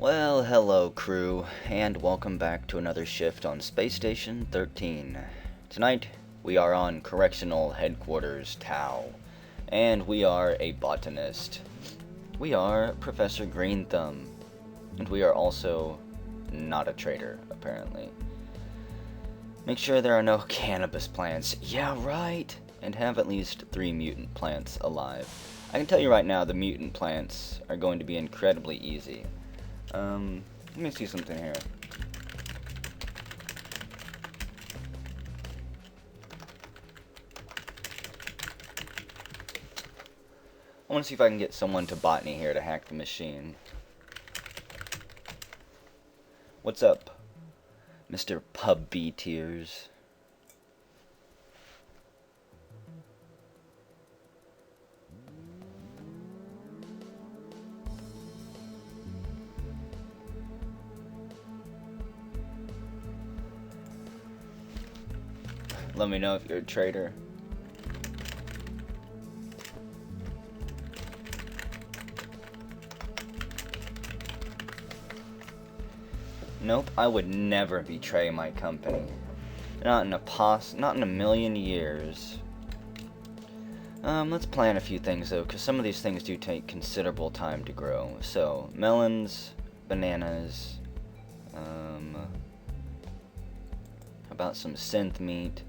Well, hello crew, and welcome back to another shift on Space Station 13. Tonight, we are on Correctional Headquarters Tau, and we are a botanist. We are Professor Green Thumb, and we are also not a traitor, apparently. Make sure there are no cannabis plants, yeah right, and have at least 3 mutant plants alive. I can tell you right now, the mutant plants are going to be incredibly easy. Let me see something here. I want to see if I can get someone to Botany here to hack the machine. What's up, Mr. Pub B Tears? Let me know if you're a traitor. Nope, I would never betray my company. Not in a million years. Let's plan a few things though, because some of these things do take considerable time to grow. So, melons, bananas, how about some synth meat,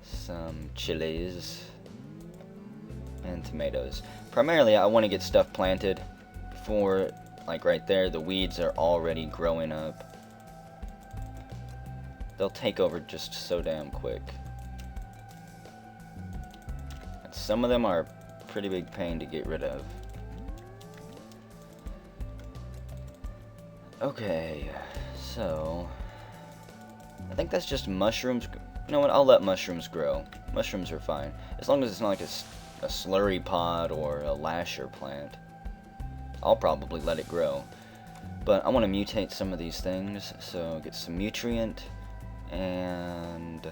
some chilies, and tomatoes. Primarily, I want to get stuff planted before, like right there, the weeds are already growing up. They'll take over just so damn quick. And some of them are a pretty big pain to get rid of. Okay, so I think that's just mushrooms. You know what, I'll let mushrooms grow. Mushrooms are fine. As long as it's not like a slurry pod or a lasher plant. I'll probably let it grow. But I want to mutate some of these things, so get some nutrient, and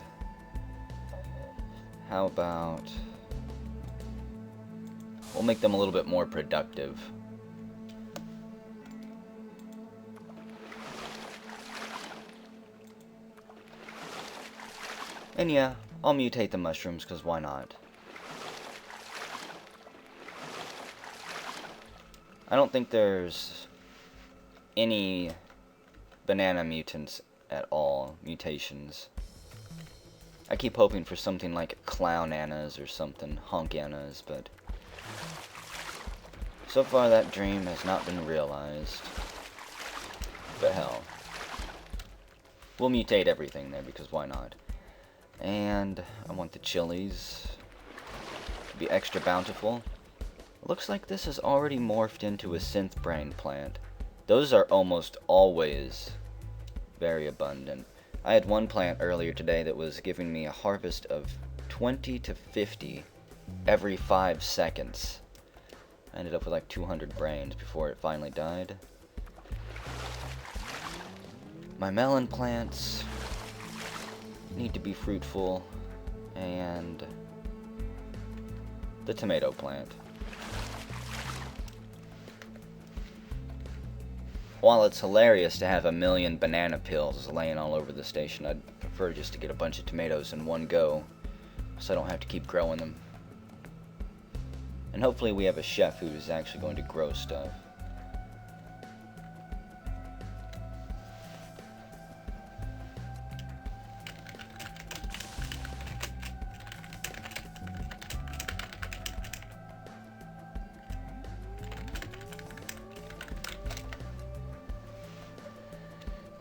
how about we'll make them a little bit more productive. And yeah, I'll mutate the mushrooms, because why not? I don't think there's any banana mutants at all, mutations. I keep hoping for something like clown-anas or something, honk-anas, but so far that dream has not been realized. But hell, we'll mutate everything there, because why not? And I want the chilies to be extra bountiful. Looks like this has already morphed into a synth brain plant. Those are almost always very abundant. I had one plant earlier today that was giving me a harvest of 20 to 50 every 5 seconds. I ended up with like 200 brains before it finally died. My melon plants need to be fruitful, and the tomato plant. While it's hilarious to have a million banana peels laying all over the station, I'd prefer just to get a bunch of tomatoes in one go, so I don't have to keep growing them. And hopefully we have a chef who's actually going to grow stuff.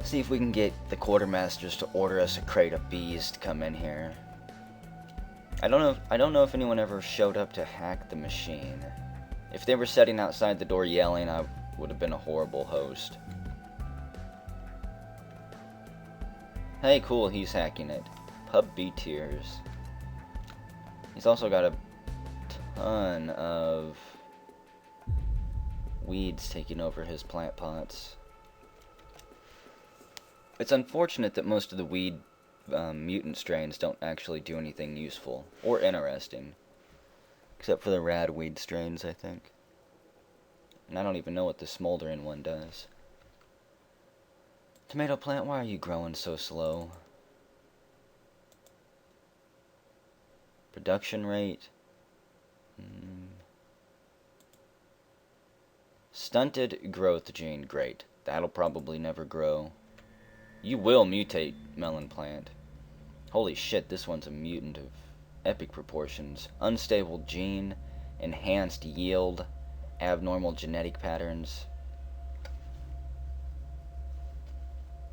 See if we can get the quartermasters to order us a crate of bees to come in here. I don't know if anyone ever showed up to hack the machine. If they were sitting outside the door yelling, I would have been a horrible host. Hey, cool, he's hacking it. Pub B Tears. He's also got a ton of weeds taking over his plant pots. It's unfortunate that most of the weed mutant strains don't actually do anything useful or interesting. Except for the rad weed strains, I think. And I don't even know what the smoldering one does. Tomato plant, why are you growing so slow? Production rate. Stunted growth gene, great. That'll probably never grow. You will mutate, melon plant. Holy shit, this one's a mutant of epic proportions. Unstable gene, enhanced yield, abnormal genetic patterns.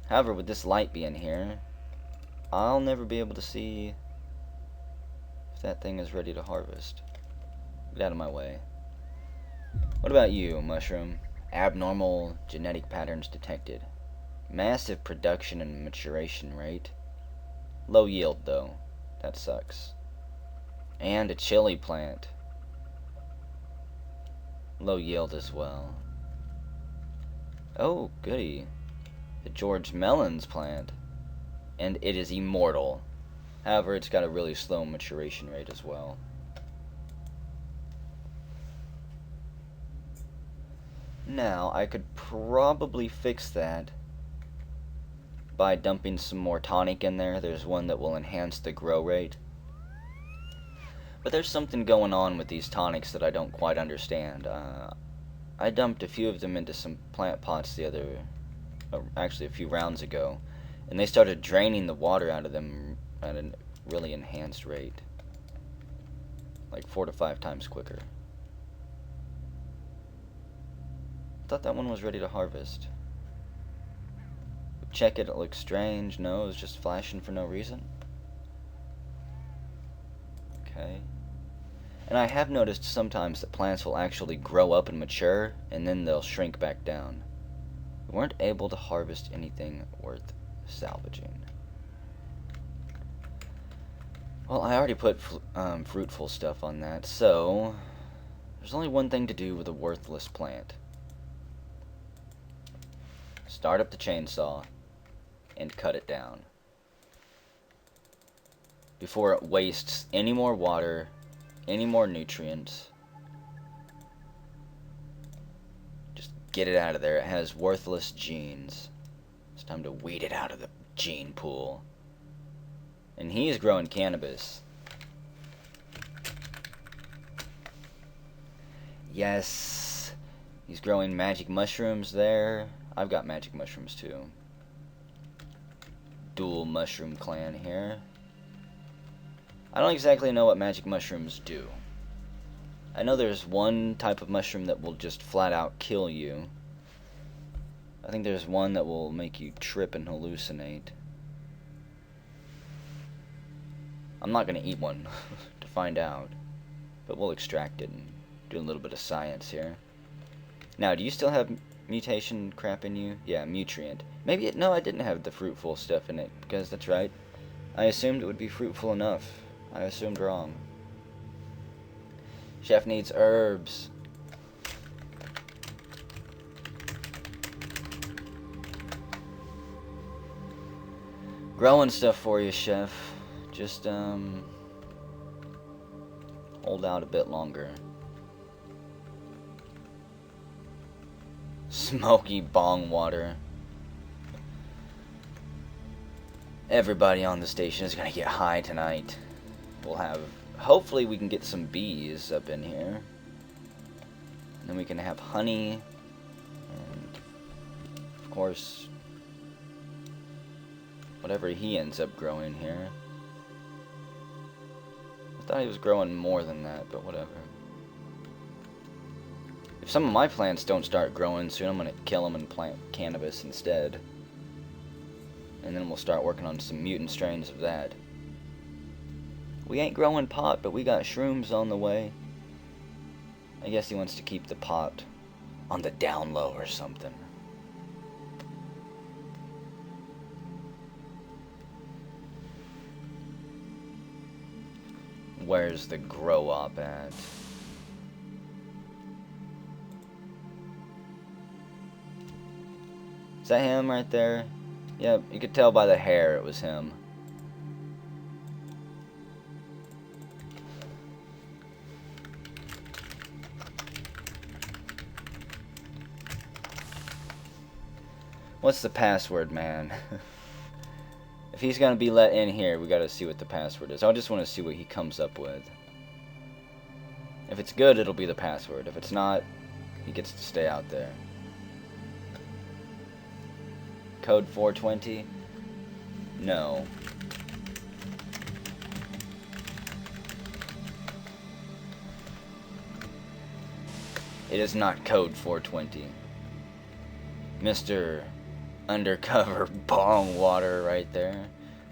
However, with this light being here, I'll never be able to see if that thing is ready to harvest. Get out of my way. What about you, mushroom? Abnormal genetic patterns detected. Massive production and maturation rate. Low yield, though. That sucks. And a chili plant. Low yield as well. Oh, goody. The George Melons plant. And it is immortal. However, it's got a really slow maturation rate as well. Now, I could probably fix that by dumping some more tonic in there. There's one that will enhance the grow rate. But there's something going on with these tonics that I don't quite understand. I dumped a few of them into some plant pots actually a few rounds ago, and they started draining the water out of them at a really enhanced rate. Like 4 to 5 times quicker. Thought that one was ready to harvest. Check it, it looks strange. No, it's just flashing for no reason. Okay. And I have noticed sometimes that plants will actually grow up and mature, and then they'll shrink back down. We weren't able to harvest anything worth salvaging. Well, I already put fruitful stuff on that, so there's only one thing to do with a worthless plant. Start up the chainsaw and cut it down before it wastes any more water, any more nutrients. Just get it out of there. It has worthless genes. It's time to weed it out of the gene pool. And he's growing cannabis. Yes, he's growing magic mushrooms there. I've got magic mushrooms too. Dual mushroom clan here. I don't exactly know what magic mushrooms do. I know there's one type of mushroom that will just flat out kill you. I think there's one that will make you trip and hallucinate. I'm not going to eat one to find out, but we'll extract it and do a little bit of science here. Now, do you still have mutation crap in you? Yeah, nutrient. Maybe no, I didn't have the fruitful stuff in it, because that's right. I assumed it would be fruitful enough. I assumed wrong. Chef needs herbs. Growing stuff for you, chef. Just hold out a bit longer. Smoky bong water. Everybody on the station is gonna get high tonight. We'll have, hopefully we can get some bees up in here. And then we can have honey. And, of course, whatever he ends up growing here. I thought he was growing more than that, but whatever. If some of my plants don't start growing soon, I'm going to kill them and plant cannabis instead. And then we'll start working on some mutant strains of that. We ain't growing pot, but we got shrooms on the way. I guess he wants to keep the pot on the down low or something. Where's the grow op at? Is that him right there? Yep, you could tell by the hair it was him. What's the password, man? If he's gonna be let in here, we gotta see what the password is. I just want to see what he comes up with. If it's good, it'll be the password. If it's not, he gets to stay out there. Code 420? No. It is not code 420. Mr. Undercover bong water right there.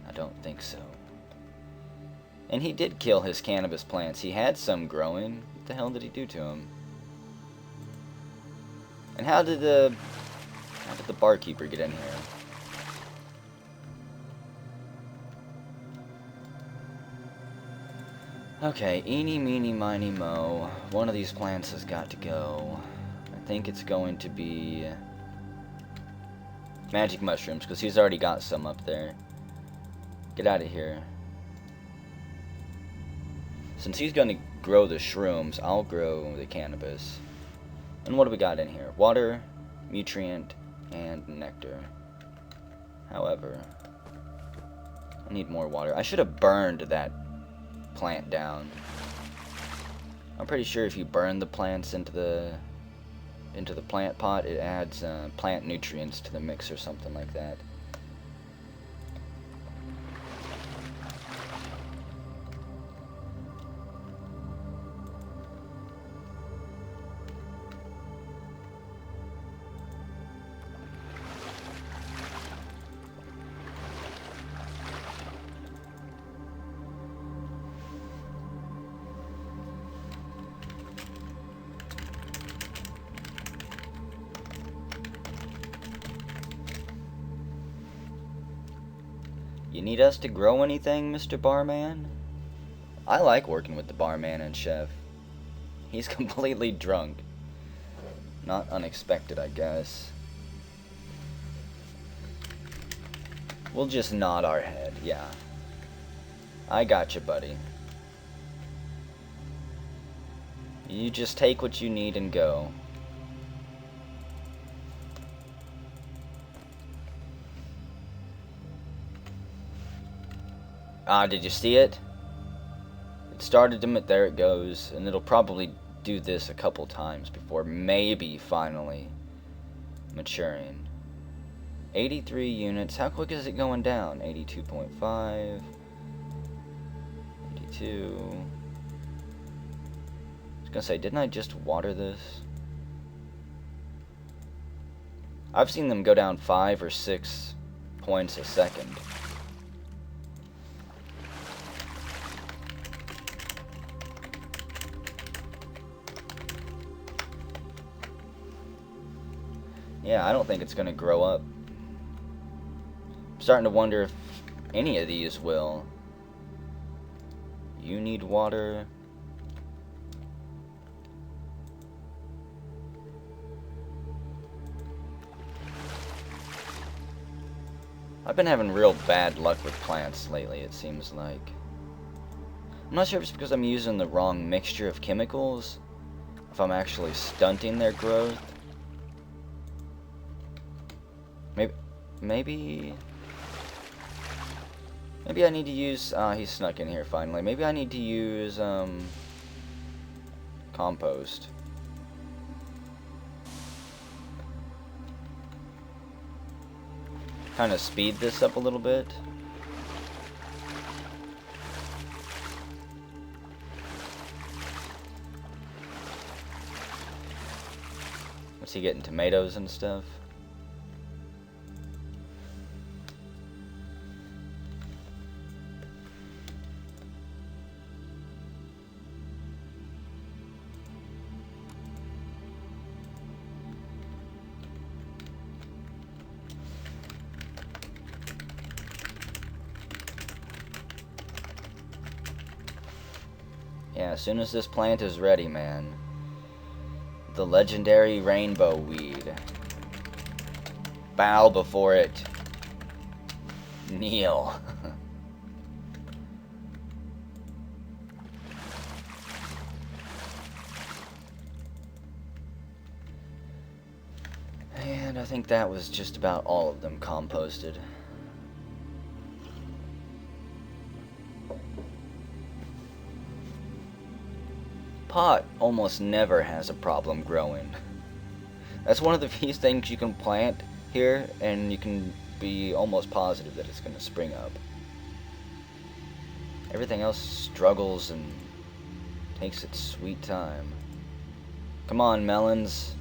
I don't think so. And he did kill his cannabis plants. He had some growing. What the hell did he do to him? And how did the barkeeper get in here? Okay, eeny, meeny, miny, mo. One of these plants has got to go. I think it's going to be magic mushrooms, because he's already got some up there. Get out of here. Since he's going to grow the shrooms, I'll grow the cannabis. And what do we got in here? Water, nutrient, and nectar. However, I need more water. I should have burned that plant down. I'm pretty sure if you burn the plants into the plant pot, it adds plant nutrients to the mix or something like that. You need us to grow anything, Mr. Barman? I like working with the barman and chef. He's completely drunk. Not unexpected, I guess. We'll just nod our head, yeah. I gotcha, buddy. You just take what you need and go. Ah, did you see it? It started to, there it goes, and it'll probably do this a couple times before maybe finally maturing. 83 units, how quick is it going down? 82.5, 82. I was gonna say, didn't I just water this? I've seen them go down 5 or 6 points a second. Yeah, I don't think it's gonna grow up. I'm starting to wonder if any of these will. You need water. I've been having real bad luck with plants lately, it seems like. I'm not sure if it's because I'm using the wrong mixture of chemicals, if I'm actually stunting their growth. Maybe I need to use, he snuck in here finally. Maybe I need to use, compost. Kind of speed this up a little bit. What's he getting, tomatoes and stuff? Yeah, as soon as this plant is ready, man. The legendary rainbow weed. Bow before it. Kneel. And I think that was just about all of them composted. Pot almost never has a problem growing. That's one of the few things you can plant here, and you can be almost positive that it's going to spring up. Everything else struggles and takes its sweet time. Come on, melons.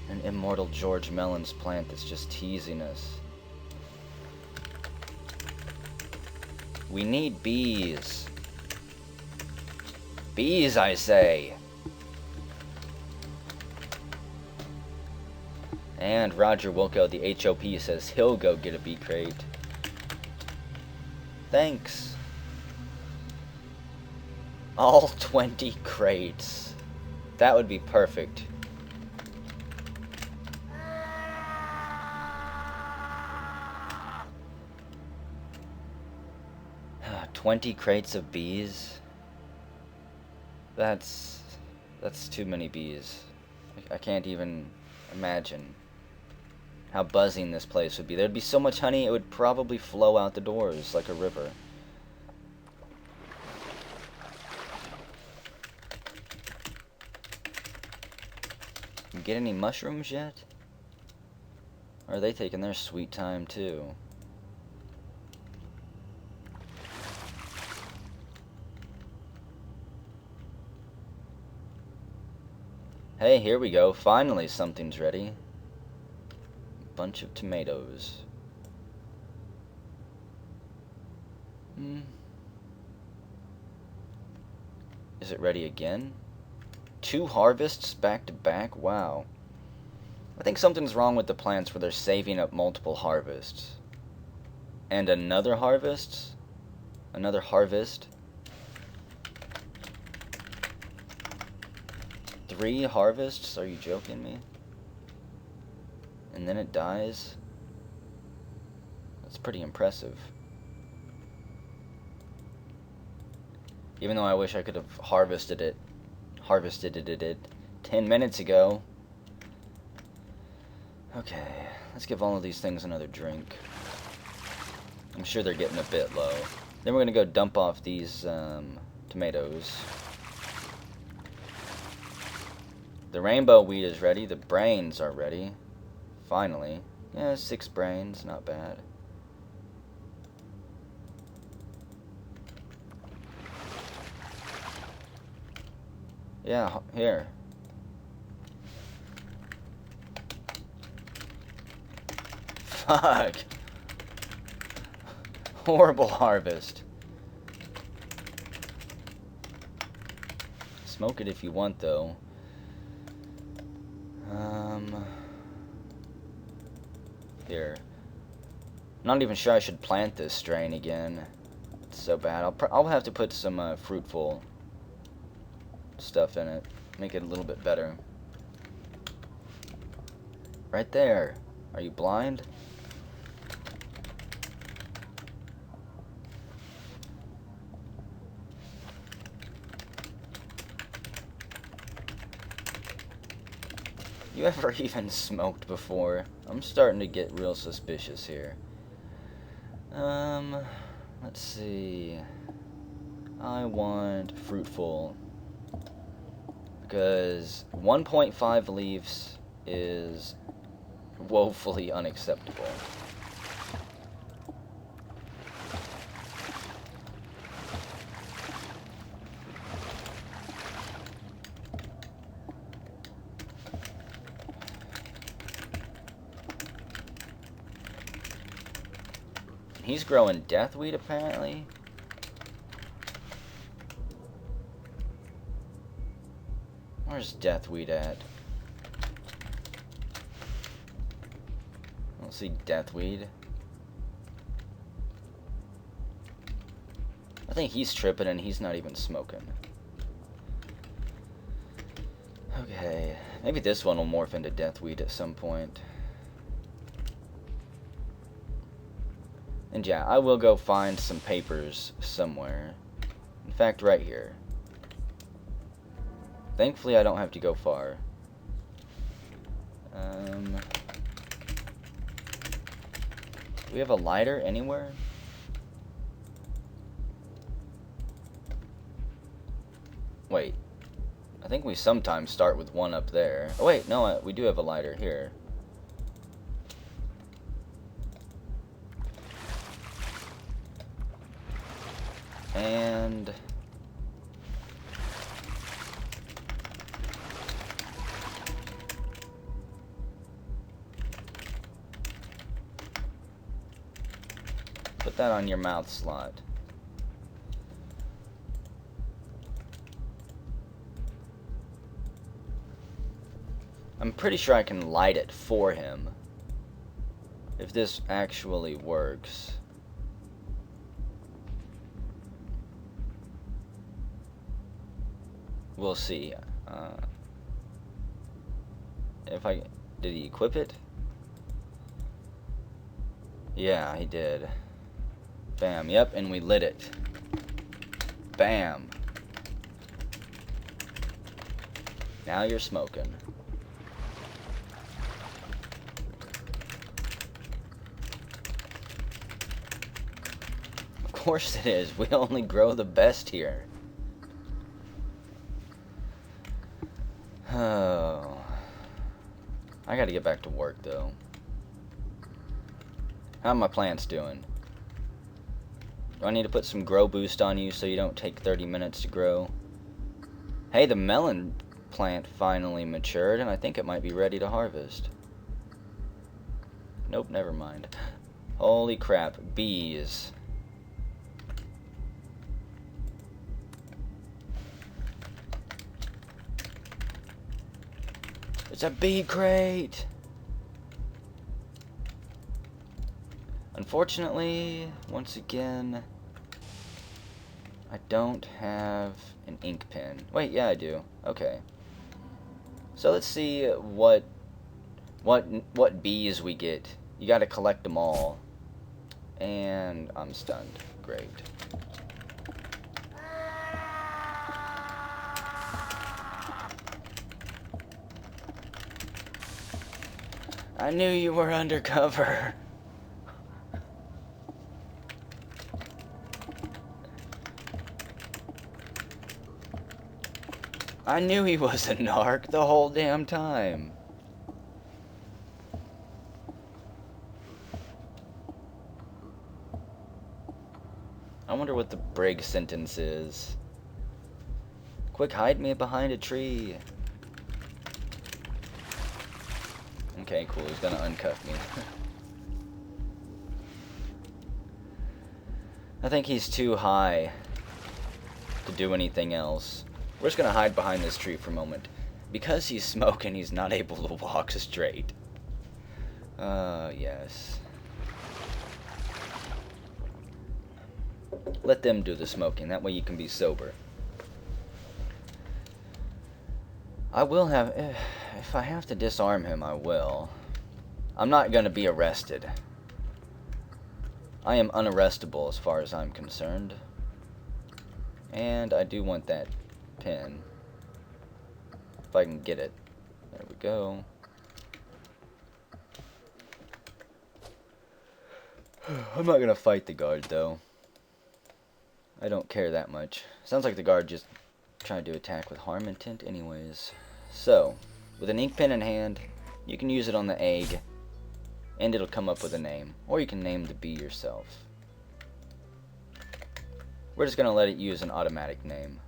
An immortal George Melons plant that's just teasing us. We need bees. Bees, I say. And Roger Wilco, the HOP, says he'll go get a bee crate. Thanks. All 20 crates. That would be perfect. Ah, 20 crates of bees? That's too many bees. I can't even imagine how buzzing this place would be. There'd be so much honey, it would probably flow out the doors like a river. You get any mushrooms yet? Or are they taking their sweet time too? Hey, here we go. Finally something's ready. Bunch of tomatoes. Is it ready again? 2 harvests back to back? Wow. I think something's wrong with the plants where they're saving up multiple harvests. And another harvest? Another harvest? 3 harvests? Are you joking me? And then it dies? That's pretty impressive. Even though I wish I could have harvested it 10 minutes ago. Okay, let's give all of these things another drink. I'm sure they're getting a bit low. Then we're gonna go dump off these tomatoes. The rainbow wheat is ready. The brains are ready. Finally. Yeah, 6 brains, not bad. Yeah, here. Fuck. Horrible harvest. Smoke it if you want, though. Here. I'm not even sure I should plant this strain again. It's so bad. I'll have to put some fruitful stuff in it. Make it a little bit better. Right there. Are you blind? You ever even smoked before? I'm starting to get real suspicious here. Let's see. I want fruitful. Because 1.5 leaves is woefully unacceptable. He's growing deathweed, apparently. Where's deathweed at? I don't see deathweed. I think he's tripping and he's not even smoking. Okay, maybe this one will morph into deathweed at some point. And yeah, I will go find some papers somewhere. In fact, right here. Thankfully, I don't have to go far. Do we have a lighter anywhere? Wait. I think we sometimes start with one up there. Oh wait, no, we do have a lighter here. And... put that on your mouth slot. I'm pretty sure I can light it for him. If this actually works. We'll see. Did he equip it? Yeah, he did. Bam, yep, and we lit it. Bam. Now you're smoking. Of course it is. We only grow the best here. Oh. I gotta get back to work, though. How are my plants doing? Do I need to put some grow boost on you so you don't take 30 minutes to grow? Hey, the melon plant finally matured, and I think it might be ready to harvest. Nope, never mind. Holy crap, bees. It's a bee crate! Unfortunately, once again, I don't have an ink pen. Wait, yeah, I do. Okay. So let's see what bees we get. You gotta collect them all. And I'm stunned. Great. I knew you were undercover. I knew he was a narc the whole damn time. I wonder what the Brig sentence is. Quick, hide me behind a tree. Okay, cool. He's gonna uncuff me. I think he's too high to do anything else. We're just gonna hide behind this tree for a moment. Because he's smoking, he's not able to walk straight. Yes. Let them do the smoking. That way you can be sober. I will have... If I have to disarm him, I will. I'm not gonna be arrested. I am unarrestable as far as I'm concerned. And I do want that pin. If I can get it. There we go. I'm not gonna fight the guard, though. I don't care that much. Sounds like the guard just tried to attack with harm intent anyways. So, with an ink pen in hand, you can use it on the egg, and it'll come up with a name. Or you can name the bee yourself. We're just gonna let it use an automatic name.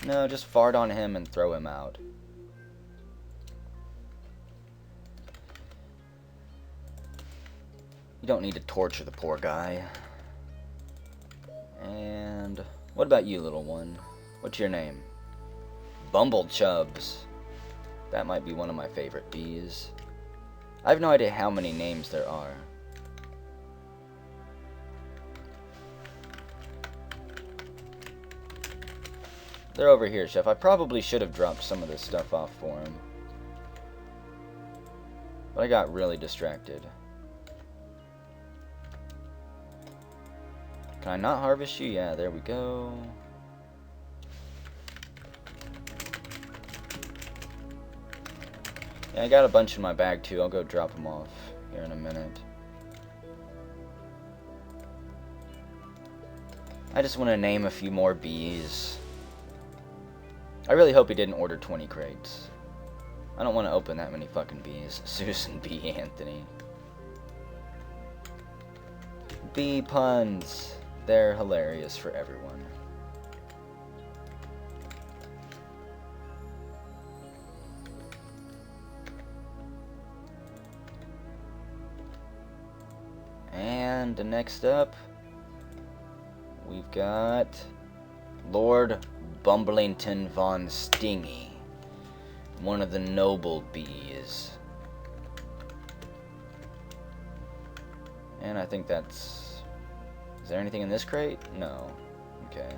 No, just fart on him and throw him out. You don't need to torture the poor guy. And what about you, little one? What's your name? Bumblechubs. That might be one of my favorite bees. I have no idea how many names there are. They're over here, Chef. I probably should have dropped some of this stuff off for him. But I got really distracted. Can I not harvest you? Yeah, there we go. Yeah, I got a bunch in my bag too. I'll go drop them off here in a minute. I just want to name a few more bees. I really hope he didn't order 20 crates. I don't want to open that many fucking bees. Susan B. Anthony. Bee puns. They're hilarious for everyone. And next up, we've got Lord Bumblington von Stingy, one of the noble bees. And I think that's... Is there anything in this crate? No. Okay.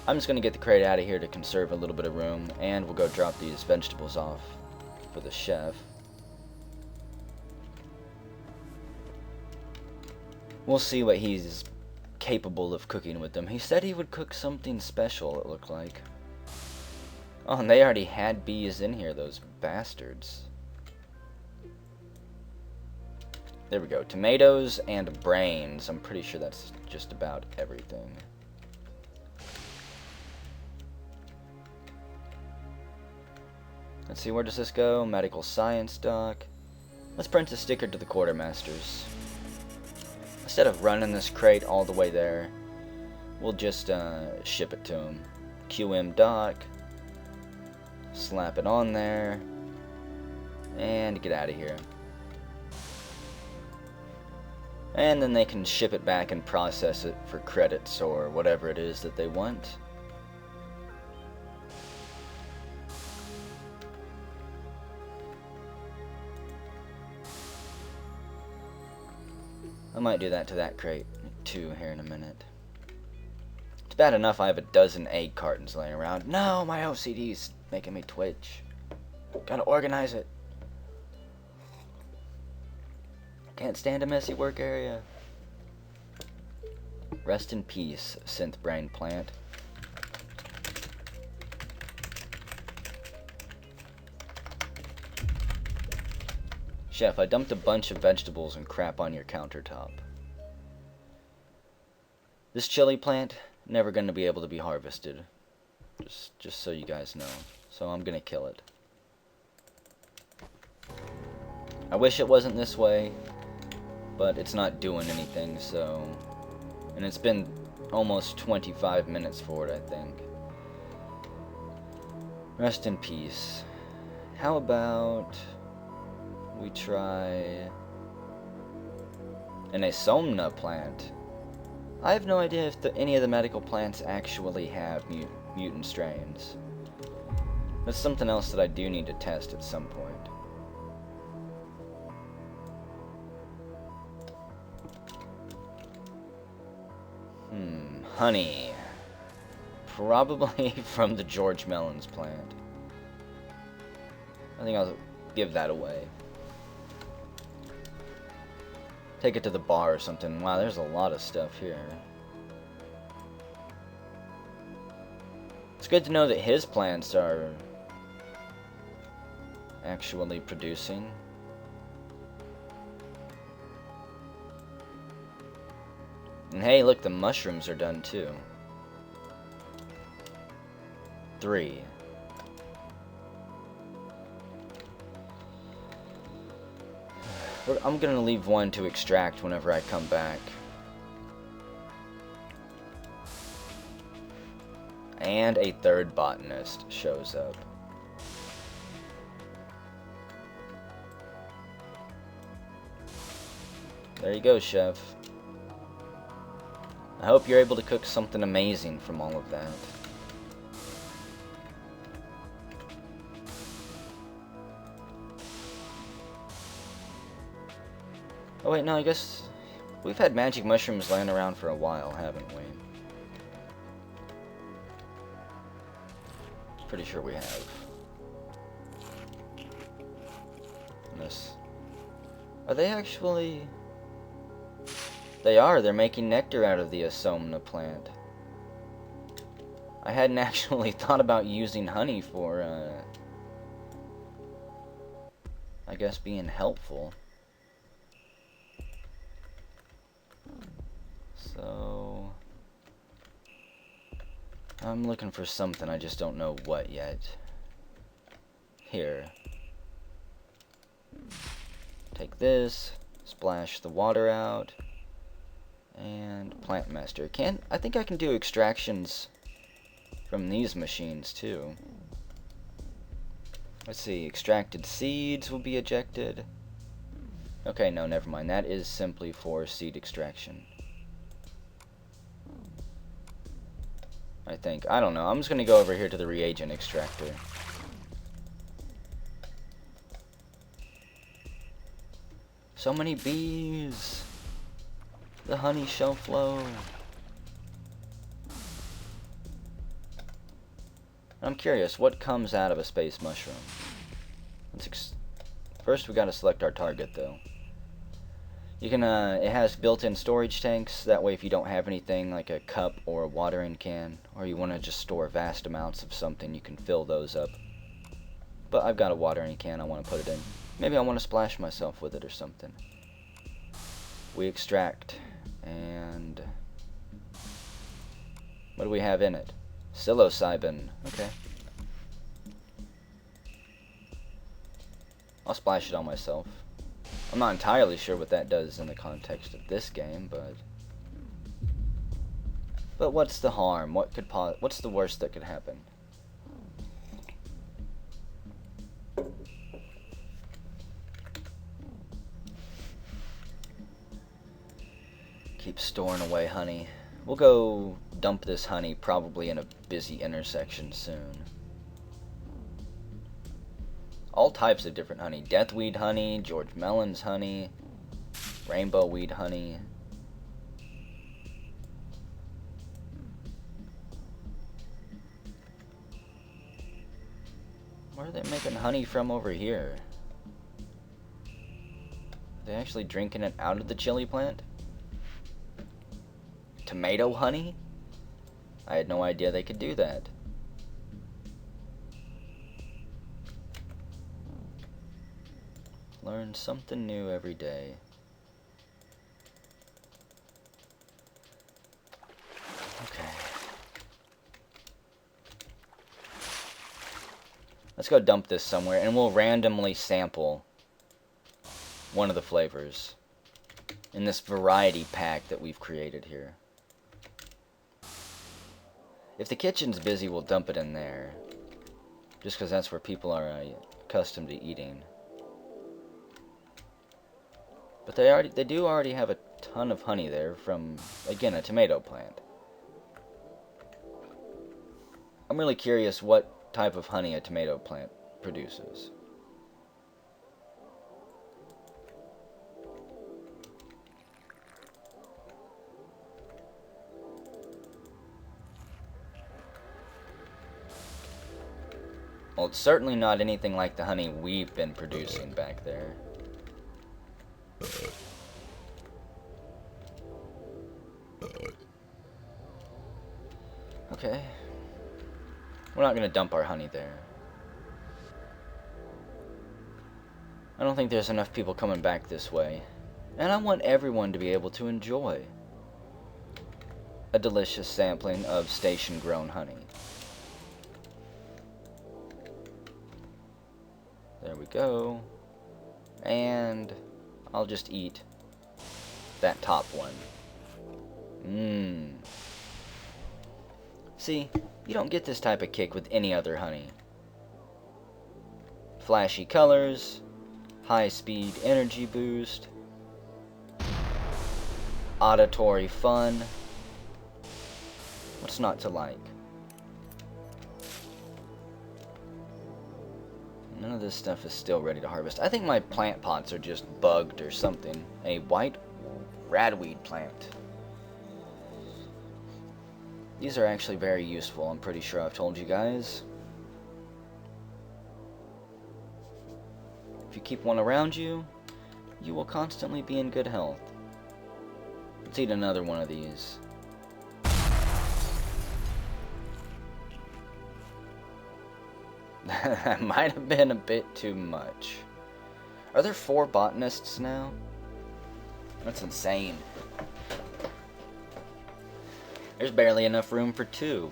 I'm just going to get the crate out of here to conserve a little bit of room, and we'll go drop these vegetables off for the chef. We'll see what he's capable of cooking with them. He said he would cook something special, it looked like. Oh, and they already had bees in here, those bastards. There we go. Tomatoes and brains. I'm pretty sure that's just about everything. Let's see, where does this go? Medical science doc. Let's print a sticker to the quartermasters. Instead of running this crate all the way there, we'll just ship it to him. QM doc. Slap it on there. And get out of here. And then they can ship it back and process it for credits or whatever it is that they want. I might do that to that crate too here in a minute. It's bad enough I have a dozen egg cartons laying around. No, my OCD's making me twitch. Gotta organize it. Can't stand a messy work area. Rest in peace, synth brain plant. Chef, I dumped a bunch of vegetables and crap on your countertop. This chili plant, never gonna be able to be harvested. Just so you guys know. So I'm gonna kill it. I wish it wasn't this way, but it's not doing anything, so... And it's been almost 25 minutes for it, I think. Rest in peace. How about... we try... an Asomna plant. I have no idea if any of the medical plants actually have mutant strains. That's something else that I do need to test at some point. Honey. Probably from the George Mellons plant. I think I'll give that away. Take it to the bar or something. Wow, there's a lot of stuff here. It's good to know that his plants are actually producing. And hey, look, the mushrooms are done too. 3. I'm gonna leave one to extract whenever I come back. And a third botanist shows up. There you go, chef. I hope you're able to cook something amazing from all of that. Oh wait, no, I guess we've had magic mushrooms laying around for a while, haven't we? Pretty sure we have. This. Are they actually... They are. They're making nectar out of the Asomna plant. I hadn't actually thought about using honey for I guess, being helpful. So I'm looking for something, I just don't know what yet. Here. Take this, splash the water out, and plant master. I think I can do extractions from these machines too. Let's see, extracted seeds will be ejected. Okay, no, never mind. That is simply for seed extraction. I think. I don't know. I'm just going to go over here to the reagent extractor. So many bees. The honey shall flow. I'm curious, what comes out of a space mushroom? First we gotta select our target though. You can, it has built-in storage tanks, that way if you don't have anything like a cup or a watering can, or you want to just store vast amounts of something, you can fill those up. But I've got a watering can I want to put it in. Maybe I want to splash myself with it or something. We extract, and what do we have in it? Psilocybin. Okay. I'll splash it on myself. I'm not entirely sure what that does in the context of this game, but what's the harm? What's the worst that could happen? Keep storing away honey. We'll go dump this honey probably in a busy intersection soon. All types of different honey. Deathweed honey, George Mellon's honey, rainbow weed honey. Where are they making honey from over here? Are they actually drinking it out of the chili plant? Tomato honey? I had no idea they could do that. Learn something new every day. Okay. Let's go dump this somewhere, and we'll randomly sample one of the flavors in this variety pack that we've created here. If the kitchen's busy, we'll dump it in there, just because that's where people are accustomed to eating. But they do already have a ton of honey there from, again, a tomato plant. I'm really curious what type of honey a tomato plant produces. Well, it's certainly not anything like the honey we've been producing back there. Okay. We're not going to dump our honey there. I don't think there's enough people coming back this way. And I want everyone to be able to enjoy a delicious sampling of station-grown honey. There we go. And I'll just eat that top one. Mmm. See, you don't get this type of kick with any other honey. Flashy colors, high-speed energy boost, auditory fun. What's not to like? None of this stuff is still ready to harvest. I think my plant pots are just bugged or something. A white radweed plant. These are actually very useful, I'm pretty sure I've told you guys. If you keep one around you, you will constantly be in good health. Let's eat another one of these. That might have been a bit too much. Are there 4 botanists now? That's insane. There's barely enough room for 2.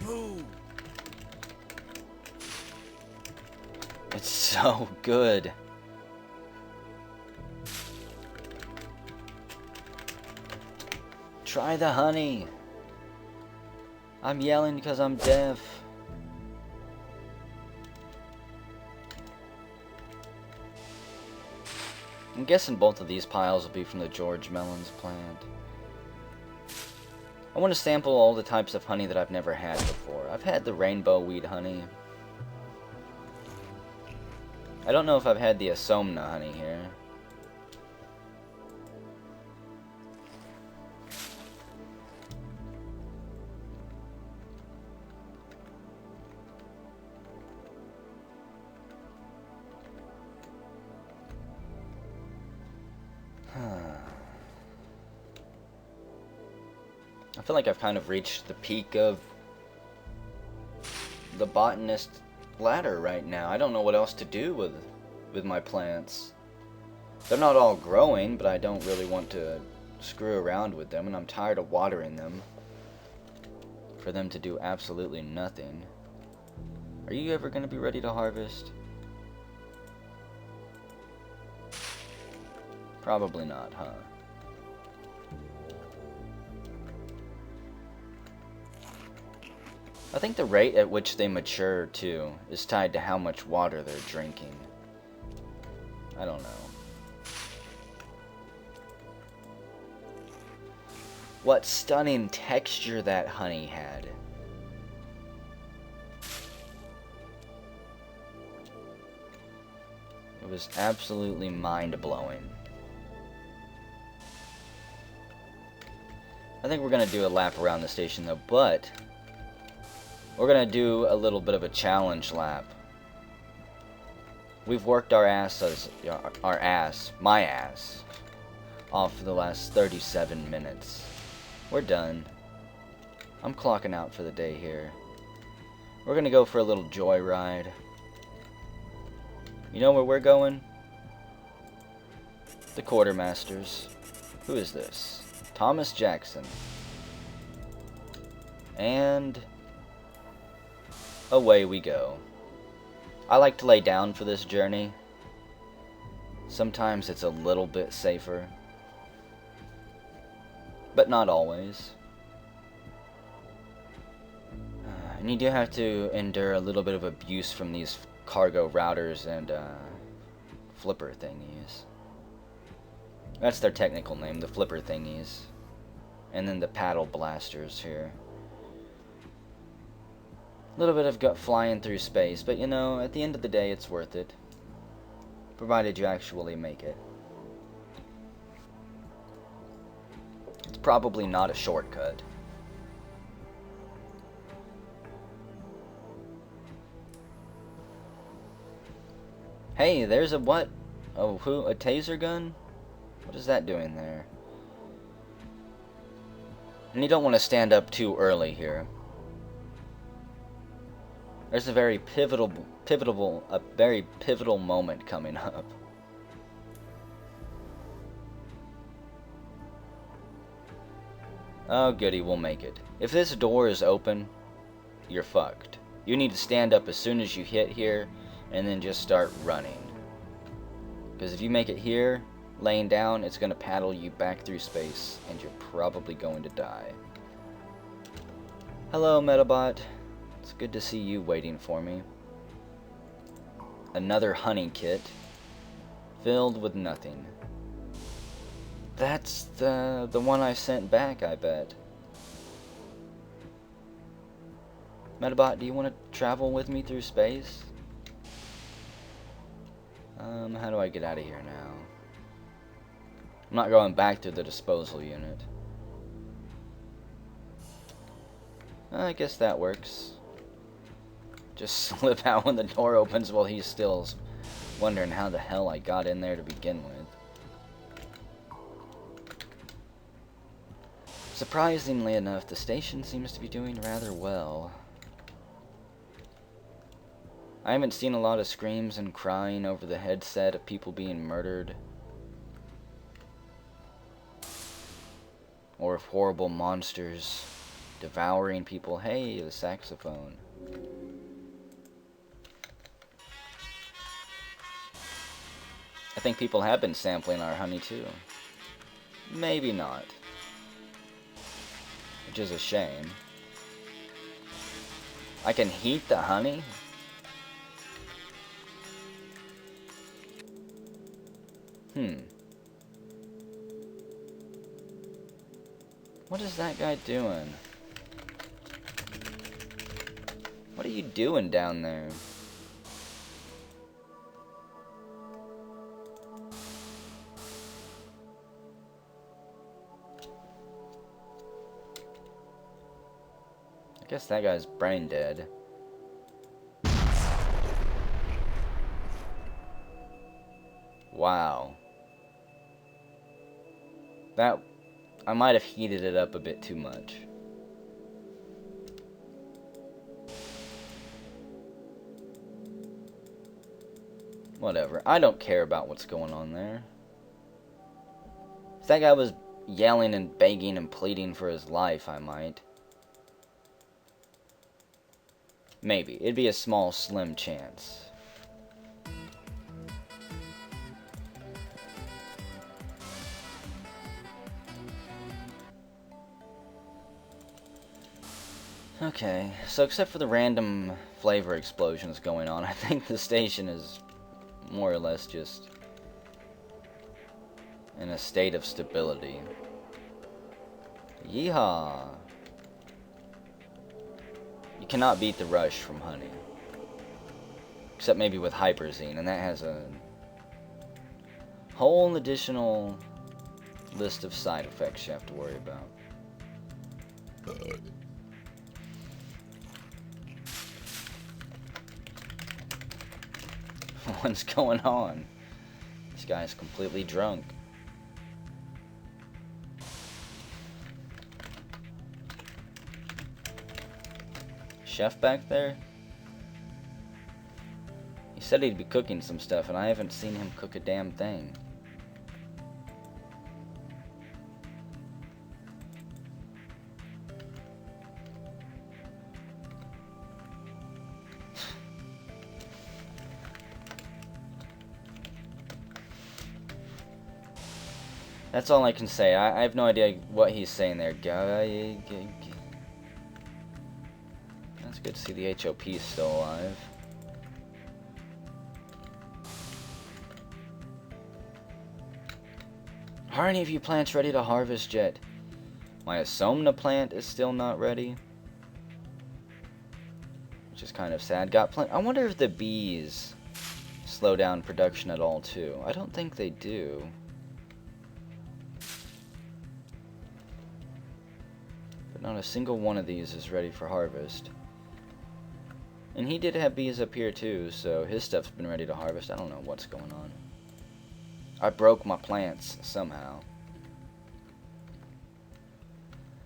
Move. It's so good. Try the honey. I'm yelling because I'm deaf. I'm guessing both of these piles will be from the George Melons plant. I want to sample all the types of honey that I've never had before. I've had the rainbow weed honey. I don't know if I've had the Asomna honey here. I feel like I've kind of reached the peak of the botanist ladder right now. I don't know what else to do with my plants. They're not all growing, but I don't really want to screw around with them, and I'm tired of watering them for them to do absolutely nothing. Are you ever going to be ready to harvest? Probably not, huh? I think the rate at which they mature, too, is tied to how much water they're drinking. I don't know. What stunning texture that honey had. It was absolutely mind-blowing. I think we're going to do a lap around the station, though, but we're going to do a little bit of a challenge lap. We've worked my ass, off for the last 37 minutes. We're done. I'm clocking out for the day here. We're going to go for a little joyride. You know where we're going? The Quartermasters. Who is this? Thomas Jackson. And away we go. I like to lay down for this journey. Sometimes it's a little bit safer, but not always. And you do have to endure a little bit of abuse from these cargo routers and flipper thingies. That's their technical name, the flipper thingies. And then the paddle blasters here. A little bit of gut flying through space, but you know, at the end of the day, it's worth it. Provided you actually make it. It's probably not a shortcut. Hey, there's a what? Oh, who? A taser gun? What is that doing there? And you don't want to stand up too early here. There's a very pivotal moment coming up. Oh goody, we'll make it. If this door is open, you're fucked. You need to stand up as soon as you hit here, and then just start running. Because if you make it here, laying down, it's going to paddle you back through space, and you're probably going to die. Hello, Metabot. It's good to see you waiting for me. Another honey kit, filled with nothing. That's the one I sent back, I bet. Metabot, do you want to travel with me through space? How do I get out of here now? I'm not going back to the disposal unit. I guess that works. Just slip out when the door opens while he's still wondering how the hell I got in there to begin with. Surprisingly enough, the station seems to be doing rather well. I haven't seen a lot of screams and crying over the headset of people being murdered. Or of horrible monsters devouring people. Hey, the saxophone. I think people have been sampling our honey too. Maybe not. Which is a shame. I can heat the honey? What is that guy doing? What are you doing down there? I guess that guy's brain dead. Wow. That... I might have heated it up a bit too much. Whatever. I don't care about what's going on there. If that guy was yelling and begging and pleading for his life, I might. Maybe. It'd be a small, slim chance. Okay, so except for the random flavor explosions going on, I think the station is more or less just in a state of stability. Yeehaw! You cannot beat the rush from honey. Except maybe with hyperzine, and that has a whole additional list of side effects you have to worry about. What's going on? This guy's completely drunk. Chef back there? He said he'd be cooking some stuff, and I haven't seen him cook a damn thing. That's all I can say. I have no idea what he's saying there. That's good to see the HOP is still alive. Are any of you plants ready to harvest yet? My Asomna plant is still not ready. Which is kind of sad. I wonder if the bees slow down production at all too. I don't think they do. Not a single one of these is ready for harvest. And he did have bees up here too, so his stuff's been ready to harvest. I don't know what's going on. I broke my plants somehow.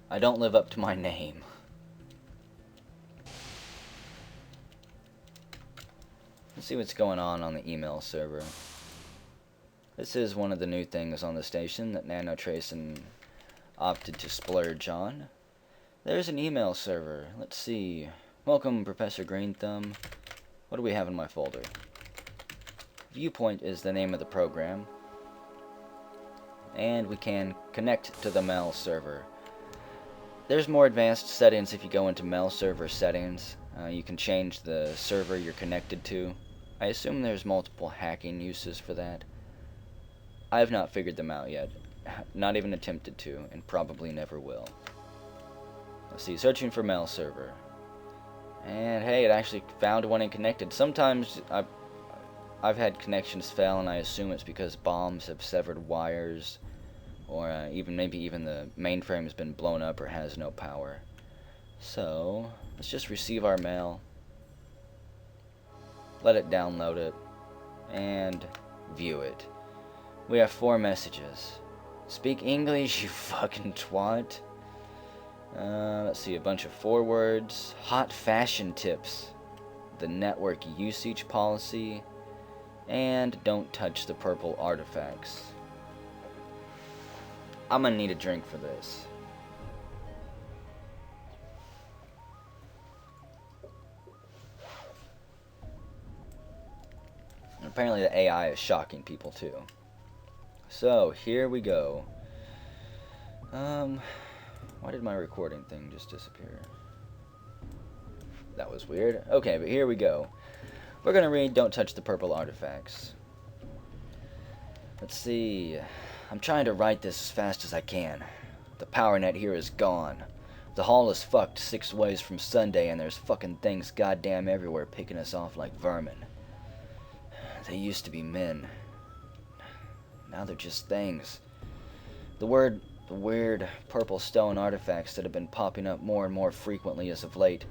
I don't live up to my name. Let's see what's going on the email server. This is one of the new things on the station that Nanotracin opted to splurge on. There's an email server. Let's see. Welcome, Professor Green Thumb. What do we have in my folder? Viewpoint is the name of the program. And we can connect to the mail server. There's more advanced settings if you go into mail server settings. You can change the server you're connected to. I assume there's multiple hacking uses for that. I have not figured them out yet. Not even attempted to, and probably never will. Let's see, searching for mail server. And hey, it actually found one and connected. Sometimes I've had connections fail, and I assume it's because bombs have severed wires, or maybe even the mainframe has been blown up or has no power. So let's just receive our mail, let it download it, and view it. We have 4 messages. Speak English, you fucking twat. Let's see, a bunch of forewords. Hot fashion tips. the network usage policy, and don't touch the purple artifacts. I'm gonna need a drink for this. And apparently the AI is shocking people too. So, here we go. Why did my recording thing just disappear? That was weird. Okay, but here we go. We're gonna read Don't Touch the Purple Artifacts. Let's see. I'm trying to write this as fast as I can. The power net here is gone. The hall is fucked 6 ways from Sunday, and there's fucking things goddamn everywhere picking us off like vermin. They used to be men. Now they're just things. The weird purple stone artifacts that have been popping up more and more frequently as of late,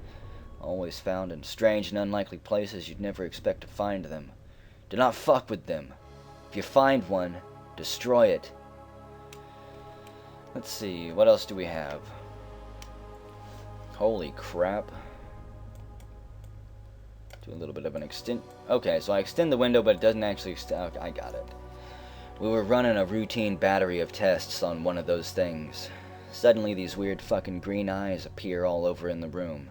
always found in strange and unlikely places you'd never expect to find them. Do not fuck with them. If you find one, destroy it. Let's see, what else do we have? Holy crap. Do a little bit of an extend. Okay, so I extend the window, but it doesn't actually extend. Okay, I got it. We were running a routine battery of tests on one of those things. Suddenly, these weird fucking green eyes appear all over in the room.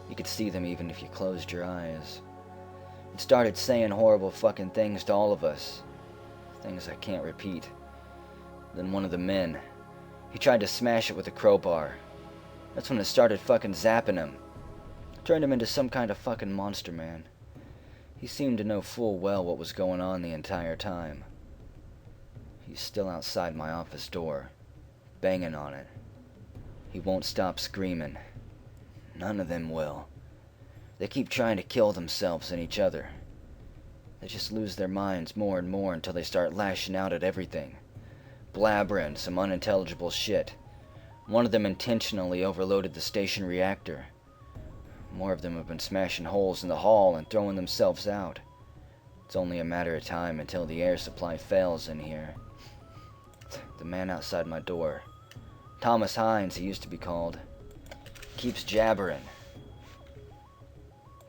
You could see them even if you closed your eyes. It started saying horrible fucking things to all of us. Things I can't repeat. Then one of the men, he tried to smash it with a crowbar. That's when it started fucking zapping him. Turned him into some kind of fucking monster man. He seemed to know full well what was going on the entire time. He's still outside my office door, banging on it. He won't stop screaming. None of them will. They keep trying to kill themselves and each other. They just lose their minds more and more until they start lashing out at everything. Blabbering some unintelligible shit. One of them intentionally overloaded the station reactor. More of them have been smashing holes in the hall and throwing themselves out. It's only a matter of time until the air supply fails in here. The man outside my door, Thomas Hines, he used to be called, keeps jabbering.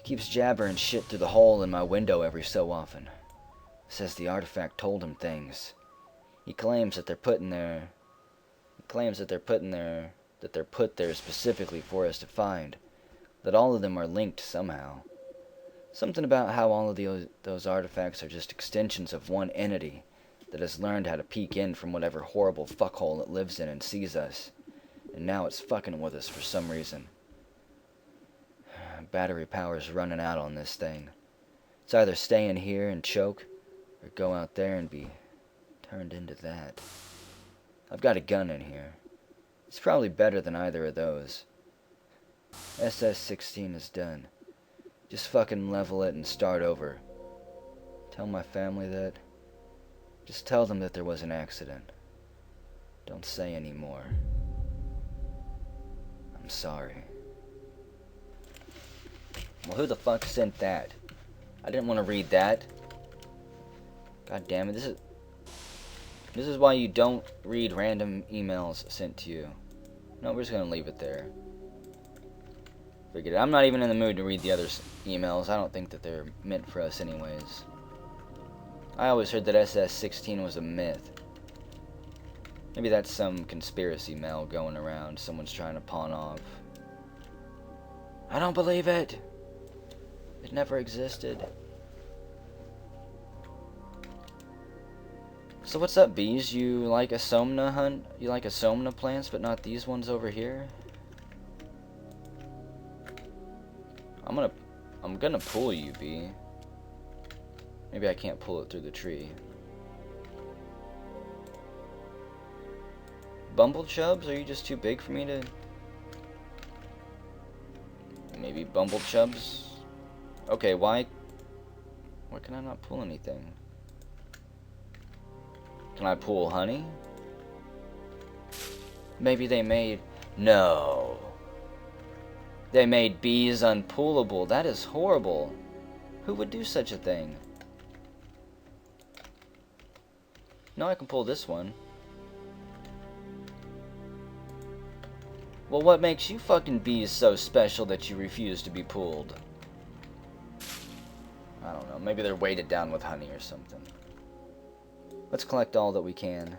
Keeps jabbering shit through the hole in my window every so often. Says the artifact told him things. He claims that they're put there specifically for us to find. That all of them are linked somehow. Something about how all of those artifacts are just extensions of one entity that has learned how to peek in from whatever horrible fuckhole it lives in and sees us. And now it's fucking with us for some reason. Battery power's running out on this thing. It's either stay in here and choke, or go out there and be turned into that. I've got a gun in here. It's probably better than either of those. SS13 is done. Just fucking level it and start over. Tell my family that. Just tell them that there was an accident. Don't say any more. I'm sorry. Well, who the fuck sent that? I didn't want to read that. God damn it, this is why you don't read random emails sent to you. No, we're just gonna leave it there. Forget it. I'm not even in the mood to read the other emails. I don't think that they're meant for us anyways. I always heard that SS13 was a myth. Maybe that's some conspiracy mail going around someone's trying to pawn off. I don't believe it. It never existed. So what's up, bees? You like Asomna hunt? You like Asomna plants, but not these ones over here? I'm gonna pull you, bee. Maybe I can't pull it through the tree. Bumblechubs? Are you just too big for me to... Maybe Bumblechubs? Okay, why can I not pull anything? Can I pull honey? Maybe they made... No. They made bees unpullable. That is horrible. Who would do such a thing? No, I can pull this one. Well, what makes you fucking bees so special that you refuse to be pulled? I don't know. Maybe they're weighted down with honey or something. Let's collect all that we can.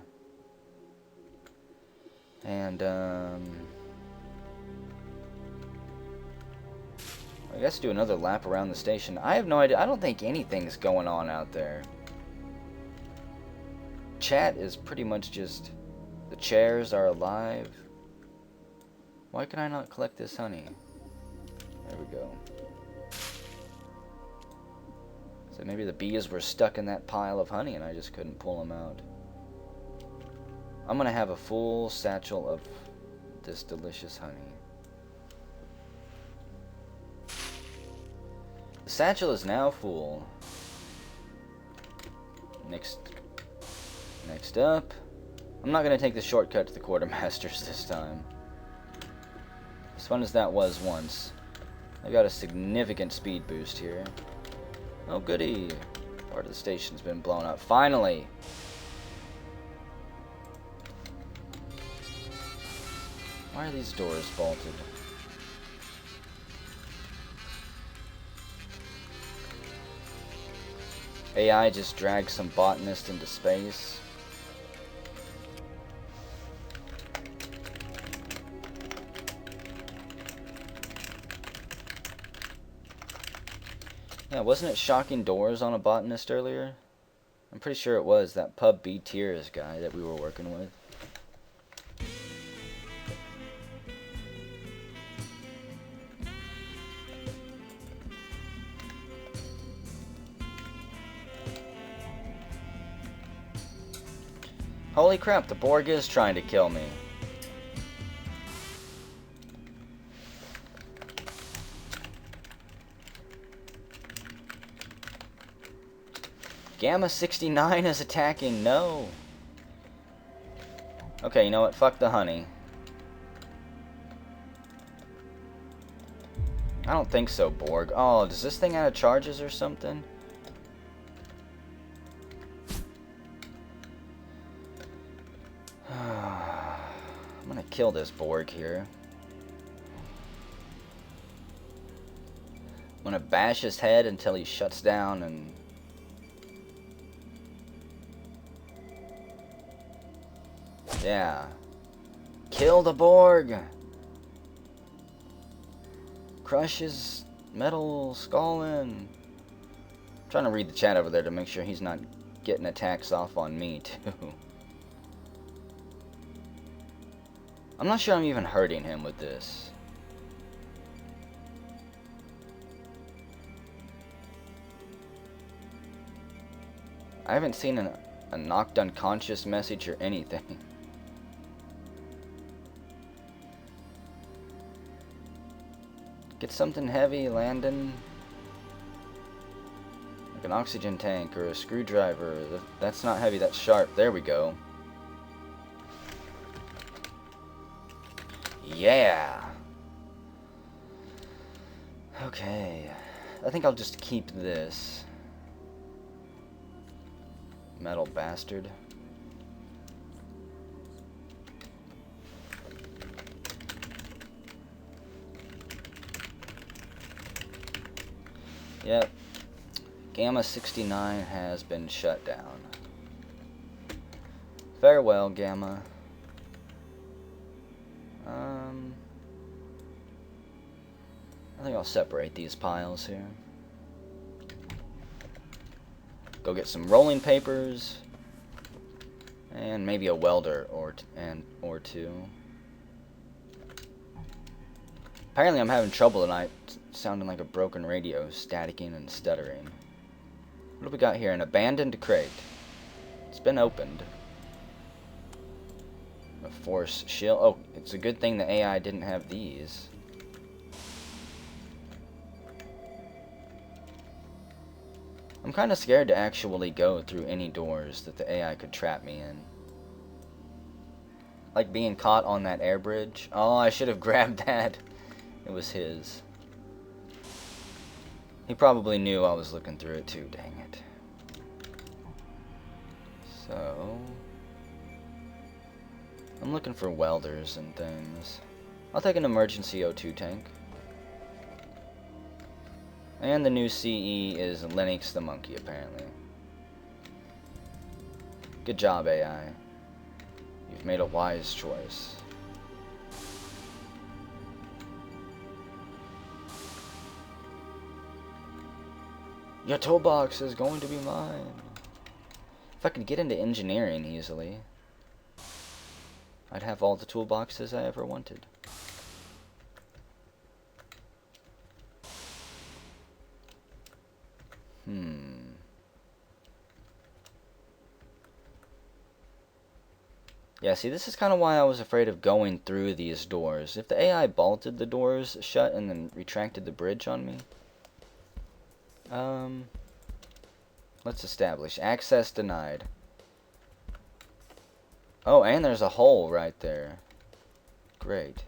And, I guess do another lap around the station. I have no idea. I don't think anything's going on out there. Chat is pretty much just... The chairs are alive. Why can I not collect this honey? There we go. So maybe the bees were stuck in that pile of honey and I just couldn't pull them out. I'm gonna have a full satchel of this delicious honey. The satchel is now full. Next up, I'm not gonna take the shortcut to the quartermasters this time. As fun as that was once, I got a significant speed boost here. Oh goody, part of the station's been blown up. Finally! Why are these doors bolted? AI just dragged some botanist into space. Yeah, wasn't it shocking doors on a botanist earlier? I'm pretty sure it was that Pub B Tiers guy that we were working with. Holy crap, the Borg is trying to kill me. Gamma 69 is attacking, no. Okay, you know what, fuck the honey. I don't think so, Borg. Oh, does this thing have charges or something? I'm gonna kill this Borg here. I'm gonna bash his head until he shuts down and... Yeah. Kill the Borg! Crush his metal skull in. I'm trying to read the chat over there to make sure he's not getting attacks off on me, too. I'm not sure I'm even hurting him with this. I haven't seen a knocked unconscious message or anything. Get something heavy, Landon. Like an oxygen tank or a screwdriver. That's not heavy, that's sharp. There we go. Yeah! Okay. I think I'll just keep this. Metal bastard. Yep. Gamma 69 has been shut down. Farewell, Gamma. I think I'll separate these piles here. Go get some rolling papers. And maybe a welder or two. Apparently I'm having trouble tonight, sounding like a broken radio, staticking and stuttering. What do we got here? An abandoned crate. It's been opened. A force shield. Oh, it's a good thing the AI didn't have these. I'm kind of scared to actually go through any doors that the AI could trap me in. Like being caught on that air bridge. Oh, I should have grabbed that. It was his. He probably knew I was looking through it too, dang it. So... I'm looking for welders and things. I'll take an emergency O2 tank. And the new CE is Linux the monkey, apparently. Good job, AI. You've made a wise choice. Your toolbox is going to be mine. If I could get into engineering easily, I'd have all the toolboxes I ever wanted. Yeah, see, this is kind of why I was afraid of going through these doors. If the AI bolted the doors shut and then retracted the bridge on me. Let's establish. Access denied. Oh, and there's a hole right there. Great.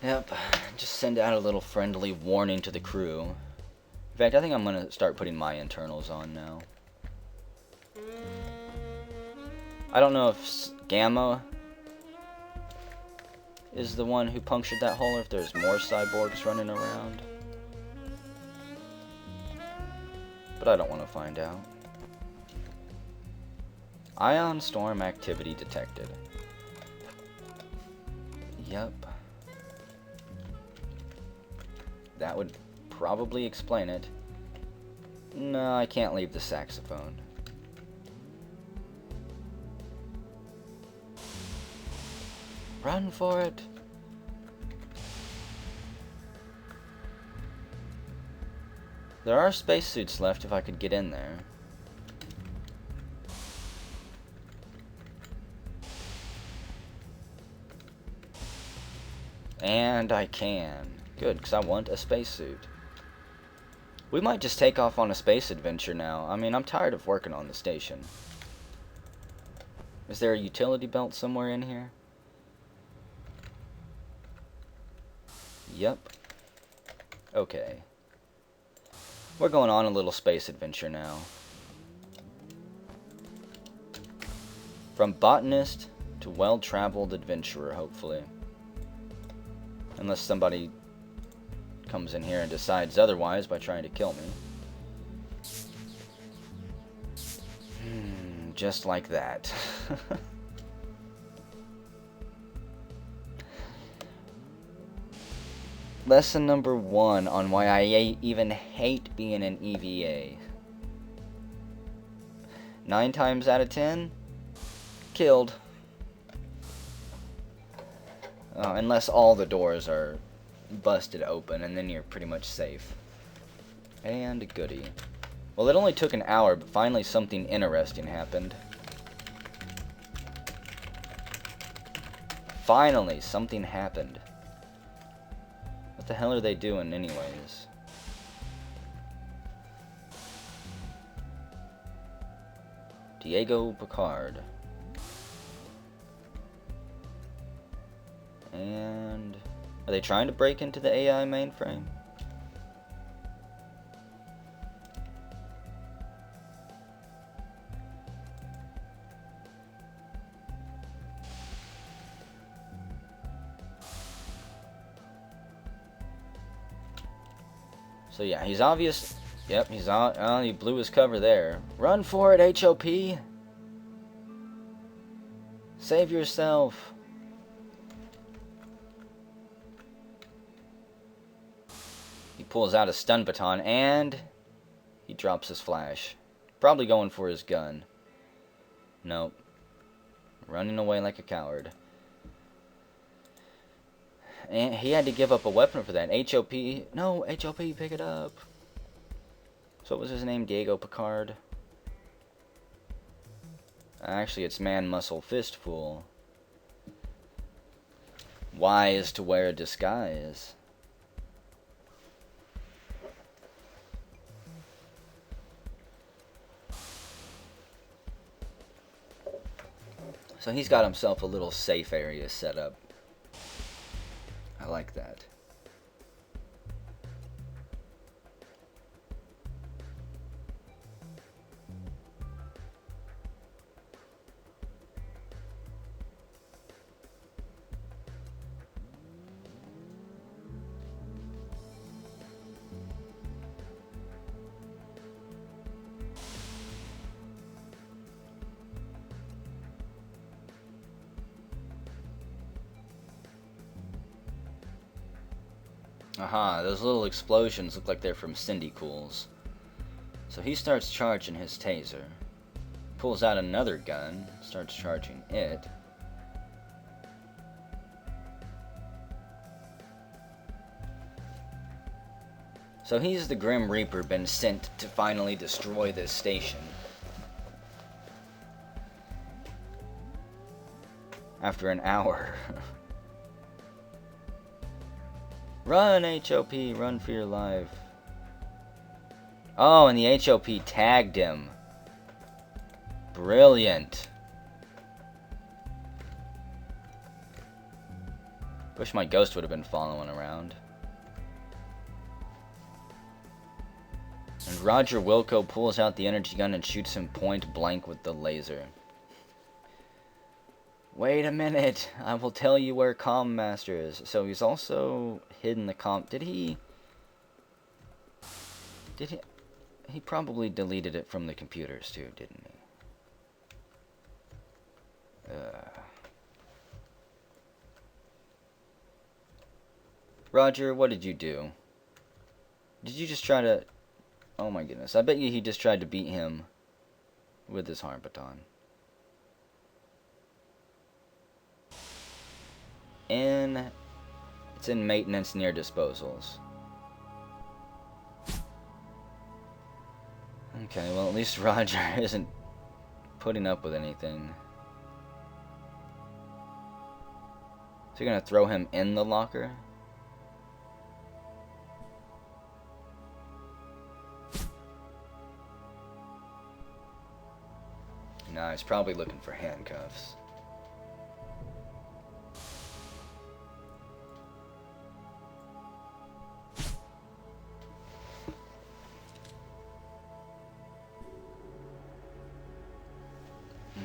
Yep, just send out a little friendly warning to the crew. In fact, I think I'm going to start putting my internals on now. I don't know if Gamma is the one who punctured that hole, or if there's more cyborgs running around. But I don't want to find out. Ion storm activity detected. Yep. That would probably explain it. No, I can't leave the saxophone. Run for it! There are spacesuits left if I could get in there. And I can. Good, because I want a spacesuit. We might just take off on a space adventure now. I mean, I'm tired of working on the station. Is there a utility belt somewhere in here? Yep. Okay. We're going on a little space adventure now. From botanist to well-traveled adventurer, hopefully. Unless somebody comes in here and decides otherwise by trying to kill me. Just like that. Lesson number 1 on why I even hate being an EVA. 9 times out of 10, killed. Unless all the doors are busted open, and then you're pretty much safe. And goody. Well, it only took an hour, but finally something interesting happened. Finally, something happened. What the hell are they doing anyways? Diego Picard. And are they trying to break into the AI mainframe? So yeah, he's obvious. Yep, he's on. Oh, he blew his cover there. Run for it, HOP! Save yourself! He pulls out a stun baton and he drops his flash. Probably going for his gun. Nope. Running away like a coward. And he had to give up a weapon for that. HOP. No, HOP, pick it up. So what was his name? Diego Picard? Actually, it's Man Muscle Fistful. Wise to wear a disguise. So he's got himself a little safe area set up. I like that. Aha, those little explosions look like they're from Cindy Cools. So he starts charging his taser. Pulls out another gun, starts charging it. So he's the Grim Reaper been sent to finally destroy this station. After an hour. Run, HOP, run for your life. Oh, and the HOP tagged him. Brilliant. Wish my ghost would have been following around. And Roger Wilco pulls out the energy gun and shoots him point blank with the laser. Wait a minute, I will tell you where Comm Master is. So he's also hidden the comm. Did he? He probably deleted it from the computers too, didn't he? Roger, what did you do? Did you just try to... Oh my goodness, I bet you he just tried to beat him with his harm baton. It's in maintenance near disposals. Okay, well at least Roger isn't putting up with anything. So you're gonna throw him in the locker? Nah, he's probably looking for handcuffs.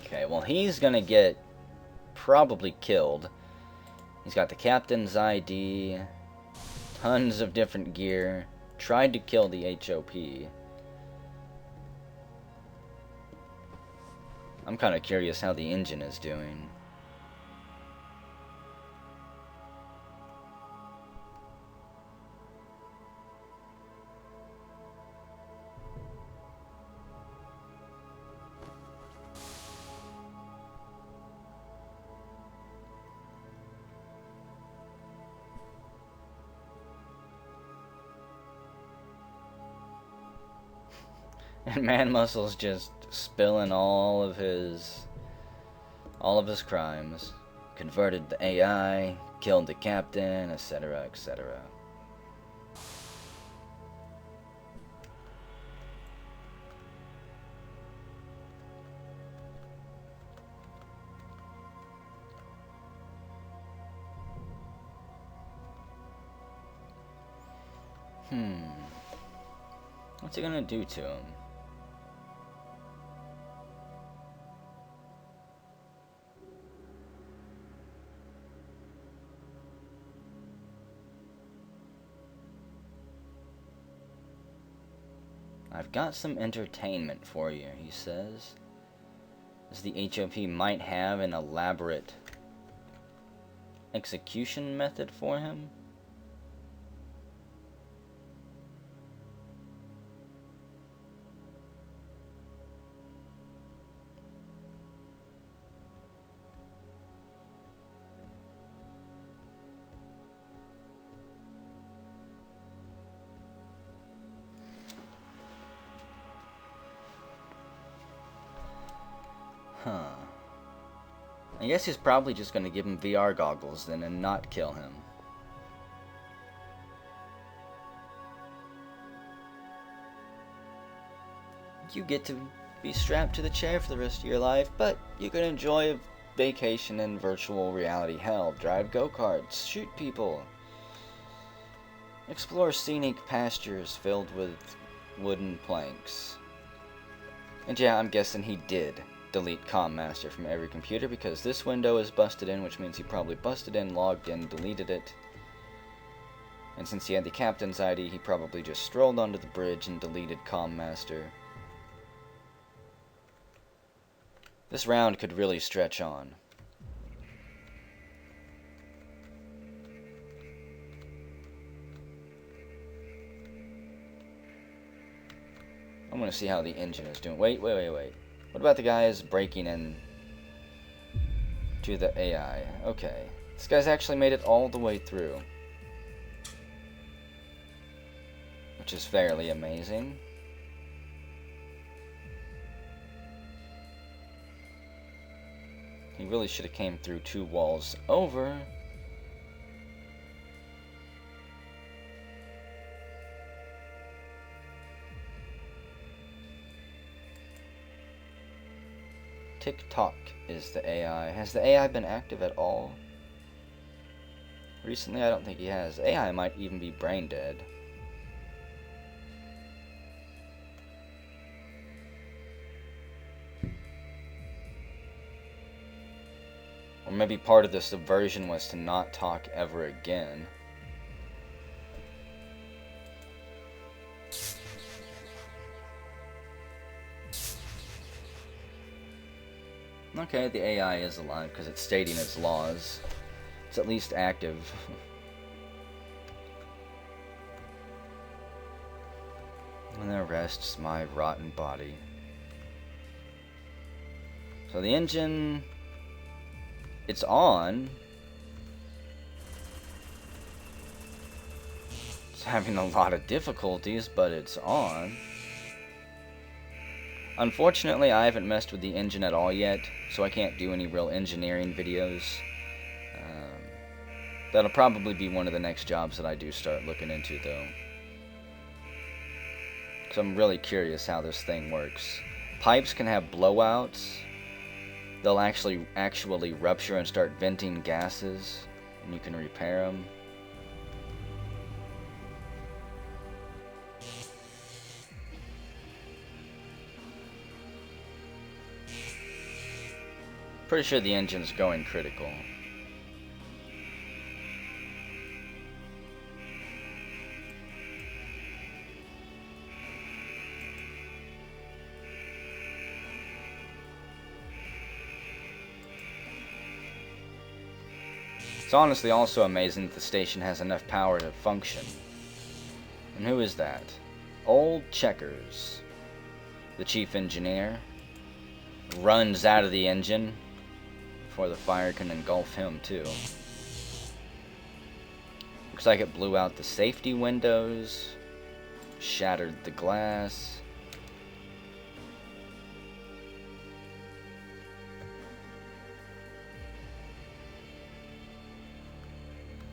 Okay, well he's gonna get probably killed. He's got the captain's ID, tons of different gear, tried to kill the HOP. I'm kind of curious how the engine is doing. And Man Muscle's just spilling all of his crimes. Converted the AI, killed the captain, etc., etc. What's he gonna do to him? I've got some entertainment for you, he says. As the HOP might have an elaborate execution method for him. Huh. I guess he's probably just going to give him VR goggles then and not kill him. You get to be strapped to the chair for the rest of your life, but you can enjoy a vacation in virtual reality hell, drive go-karts, shoot people, explore scenic pastures filled with wooden planks. And yeah, I'm guessing he did delete Comm Master from every computer because this window is busted in, which means he probably busted in, logged in, deleted it. And since he had the captain's ID, he probably just strolled onto the bridge and deleted Comm Master. This round could really stretch on. want to see how the engine is doing. Wait. What about the guys breaking in to the AI? Okay. This guy's actually made it all the way through, which is fairly amazing. He really should have came through 2 walls over. TikTok is the AI. Has the AI been active at all? Recently, I don't think he has. AI might even be brain dead. Or maybe part of the subversion was to not talk ever again. Okay, the AI is alive because it's stating its laws. It's at least active. And there rests my rotten body. So the engine, it's on. It's having a lot of difficulties, but it's on. Unfortunately, I haven't messed with the engine at all yet, so I can't do any real engineering videos. That'll probably be one of the next jobs that I do start looking into, though. Because I'm really curious how this thing works. Pipes can have blowouts. They'll actually rupture and start venting gases, and you can repair them. Pretty sure the engine's going critical. It's honestly also amazing that the station has enough power to function. And who is that? Old Checkers, the chief engineer, runs out of the engine before the fire can engulf him too. Looks like it blew out the safety windows, shattered the glass.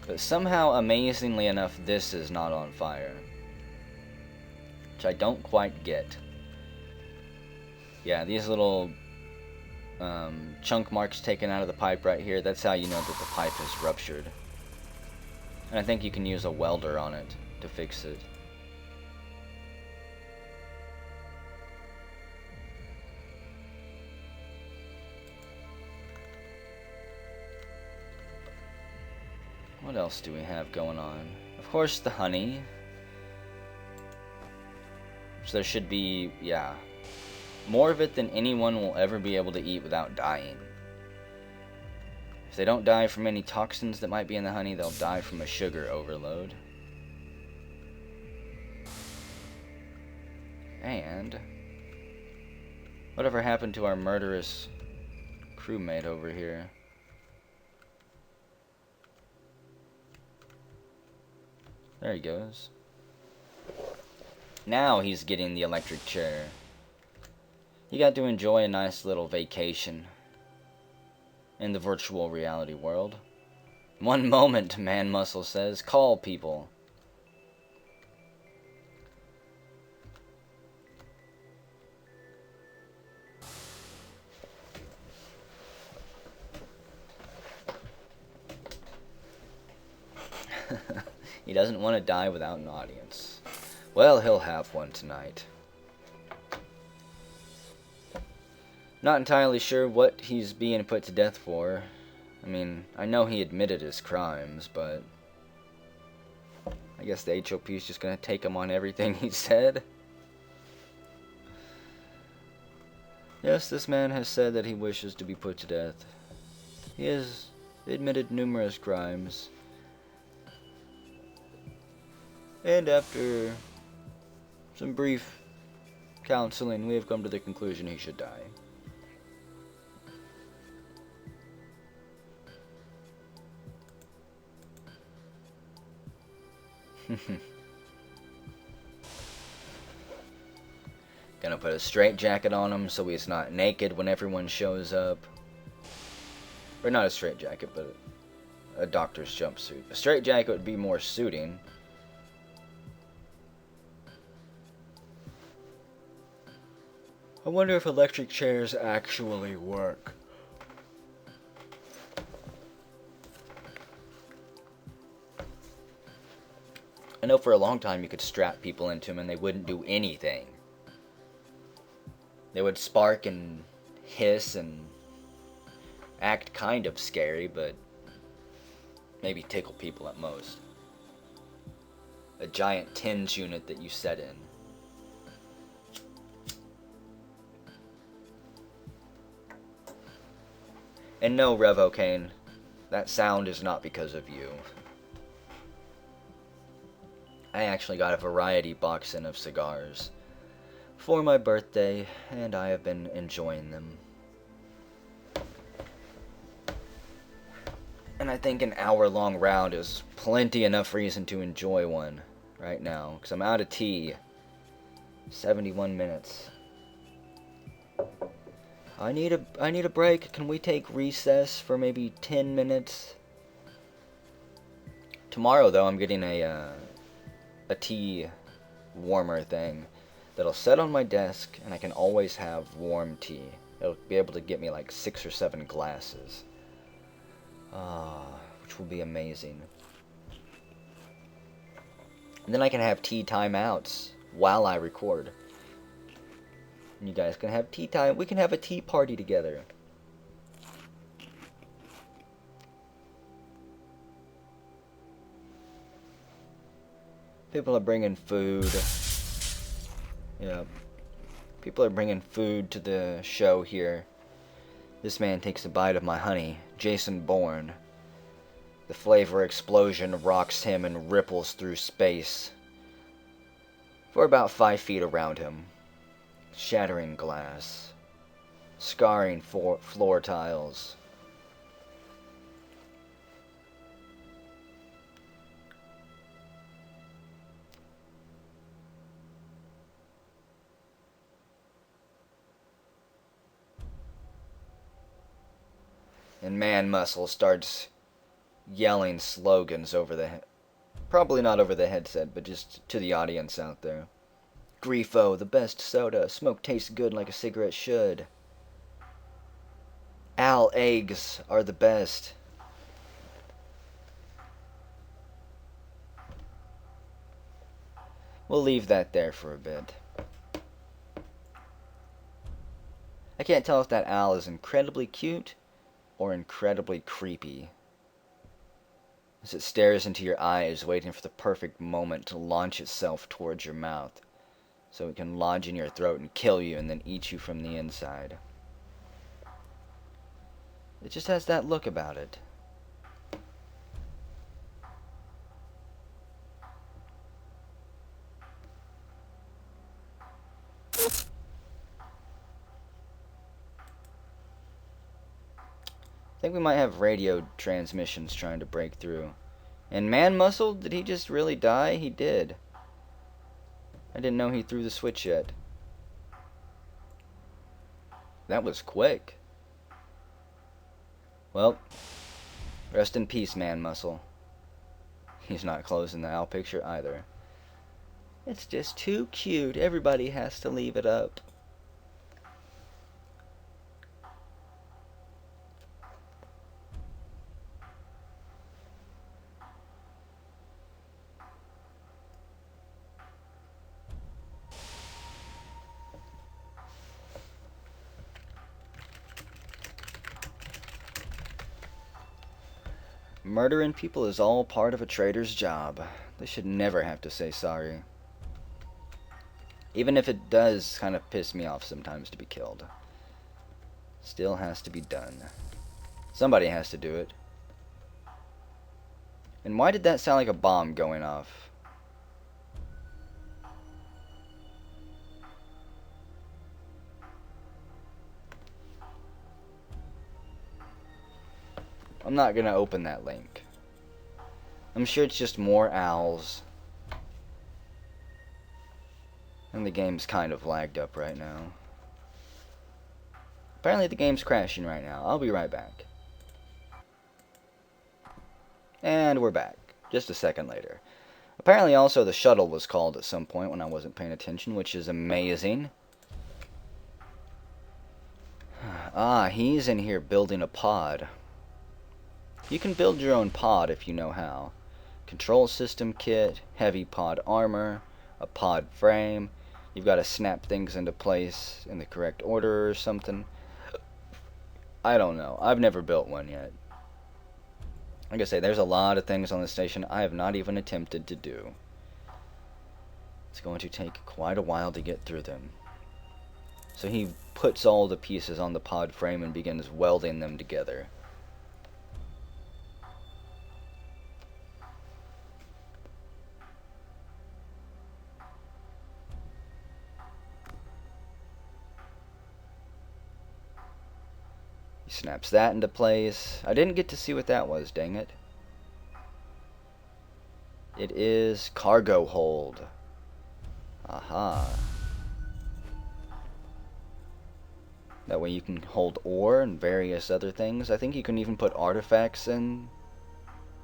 But somehow, amazingly enough, this is not on fire. Which I don't quite get. Yeah, these little chunk marks taken out of the pipe right here, that's how you know that the pipe is ruptured. And I think you can use a welder on it to fix it. What else do we have going on? Of course, the honey. So there should be, yeah, more of it than anyone will ever be able to eat without dying. If they don't die from any toxins that might be in the honey, they'll die from a sugar overload. And whatever happened to our murderous crewmate over here? There he goes. Now he's getting the electric chair. He got to enjoy a nice little vacation in the virtual reality world. One moment, Man Muscle says. Call people. He doesn't want to die without an audience. Well, he'll have one tonight. Not entirely sure what he's being put to death for. I mean, I know he admitted his crimes, but I guess the HOP is just going to take him on everything he said. Yes, this man has said that he wishes to be put to death. He has admitted numerous crimes. And after some brief Counseling, we have come to the conclusion he should die. Gonna put a straitjacket on him so he's not naked when everyone shows up. Or not a straitjacket, but a doctor's jumpsuit. A straitjacket would be more suiting. I wonder if electric chairs actually work. I know for a long time you could strap people into them and they wouldn't do anything. They would spark and hiss and act kind of scary, but maybe tickle people at most. A giant tinge unit that you set in. And no, Revocaine, that sound is not because of you. I actually got a variety box in of cigars for my birthday, and I have been enjoying them. And I think an hour-long round is plenty enough reason to enjoy one right now, because I'm out of tea. 71 minutes. I need a break. Can we take recess for maybe 10 minutes? Tomorrow, though, I'm getting a tea warmer thing that'll set on my desk, and I can always have warm tea. It'll be able to get me like 6 or 7 glasses. Which will be amazing. And then I can have tea timeouts while I record. And you guys can have tea time. We can have a tea party together. People are bringing food. Yeah. People are bringing food to the show here. This man takes a bite of my honey. Jason Bourne. The flavor explosion rocks him and ripples through space. For about 5 feet around him. Shattering glass. Scarring floor tiles. And Man Muscle starts yelling slogans over the probably not over the headset, but just to the audience out there. Grifo, the best soda. Smoke tastes good like a cigarette should. Al eggs are the best. We'll leave that there for a bit. I can't tell if that Al is incredibly cute or incredibly creepy, as it stares into your eyes, waiting for the perfect moment to launch itself towards your mouth, so it can lodge in your throat and kill you and then eat you from the inside. It just has that look about it. I think we might have radio transmissions trying to break through. And Man Muscle, did he just really die? He did. I didn't know he threw the switch yet. That was quick. Well, rest in peace, Man Muscle. He's not closing the owl picture either. It's just too cute. Everybody has to leave it up. Murdering people is all part of a traitor's job. They should never have to say sorry. Even if it does kind of piss me off sometimes to be killed. Still has to be done. Somebody has to do it. And why did that sound like a bomb going off? I'm not gonna open that link. I'm sure it's just more owls. And the game's kind of lagged up right now. Apparently the game's crashing right now. I'll be right back. And we're back. Just a second later. Apparently also the shuttle was called at some point when I wasn't paying attention, which is amazing. Ah, he's in here building a pod. You can build your own pod if you know how. Control system kit, heavy pod armor, a pod frame. You've got to snap things into place in the correct order or something. I don't know. I've never built one yet. Like I say, there's a lot of things on the station I have not even attempted to do. It's going to take quite a while to get through them. So he puts all the pieces on the pod frame and begins welding them together. He snaps that into place. I didn't get to see what that was, dang it. It is cargo hold. Aha. That way you can hold ore and various other things. I think you can even put artifacts in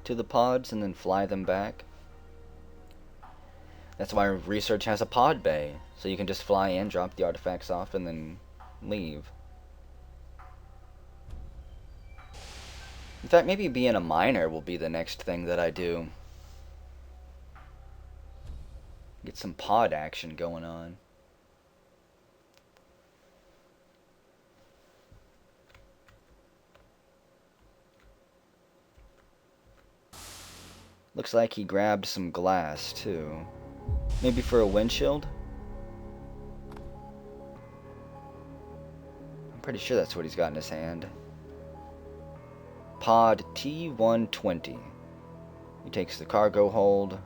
to the pods and then fly them back. That's why research has a pod bay. So you can just fly in, drop the artifacts off, and then leave. In fact, maybe being a miner will be the next thing that I do. Get some pod action going on. Looks like he grabbed some glass, too. Maybe for a windshield? I'm pretty sure that's what he's got in his hand. Pod T120. He takes the cargo hold.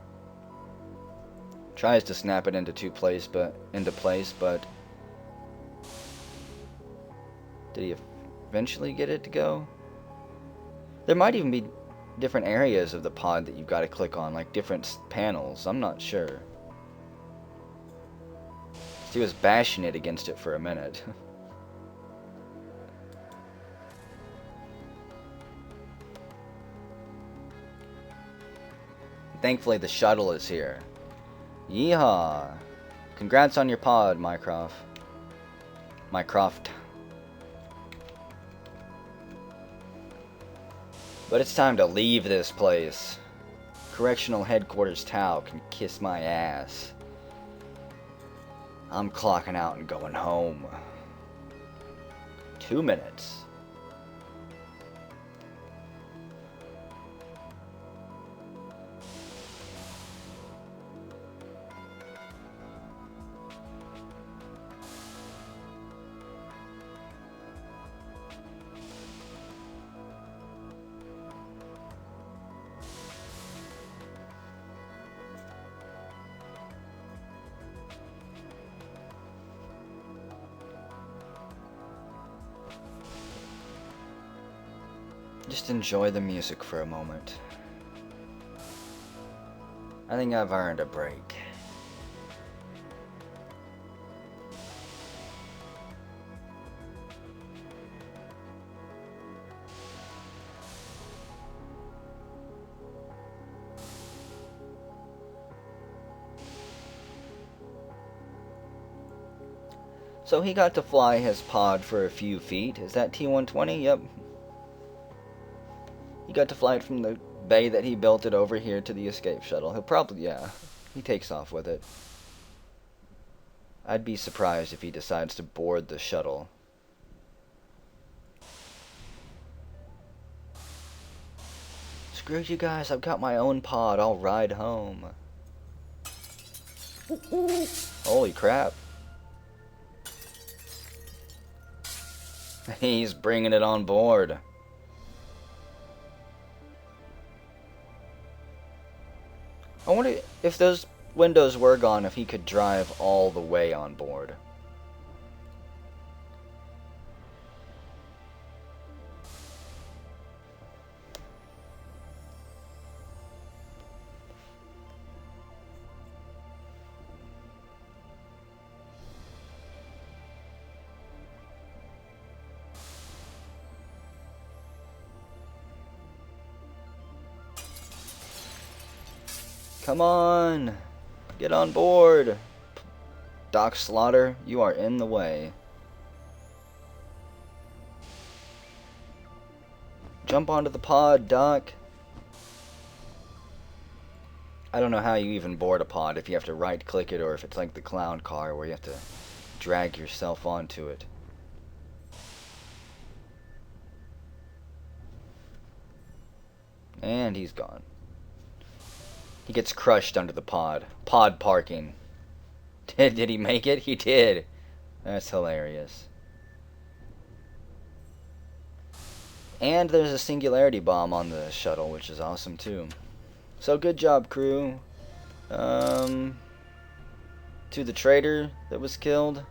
Tries to snap it into place, but did he eventually get it to go? There might even be different areas of the pod that you've got to click on, like different panels. I'm not sure. He was bashing it against it for a minute. Thankfully, the shuttle is here. Yeehaw! Congrats on your pod, Mycroft. But it's time to leave this place. Correctional Headquarters Tau can kiss my ass. I'm clocking out and going home. 2 minutes. Just enjoy the music for a moment. I think I've earned a break. So he got to fly his pod for a few feet. Is that T-120? Yep. He got to fly it from the bay that he built it over here to the escape shuttle. He'll probably, yeah, he takes off with it. I'd be surprised if he decides to board the shuttle. Screw you guys, I've got my own pod. I'll ride home. Holy crap. He's bringing it on board. I wonder if those windows were gone, if he could drive all the way on board. Come on! Get on board! Doc Slaughter, you are in the way. Jump onto the pod, Doc. I don't know how you even board a pod, if you have to right-click it or if it's like the clown car where you have to drag yourself onto it. And he's gone. He gets crushed under the pod. Pod parking. Did he make it? He did. That's hilarious. And there's a singularity bomb on the shuttle, which is awesome too. So good job, crew. To the traitor that was killed.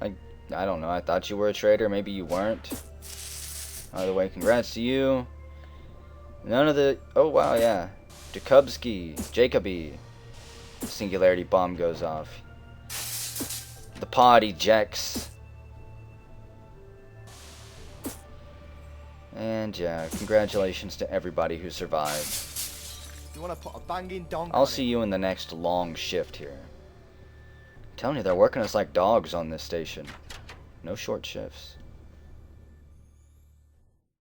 I don't know. I thought you were a traitor. Maybe you weren't. Either way, congrats to you. None of the... Oh, wow, yeah. Jacoby. Singularity bomb goes off. The pod ejects. And yeah, congratulations to everybody who survived. You want to put a banging donk I'll on see it? you in the next long shift here. I'm telling you, they're working us like dogs on this station. No short shifts.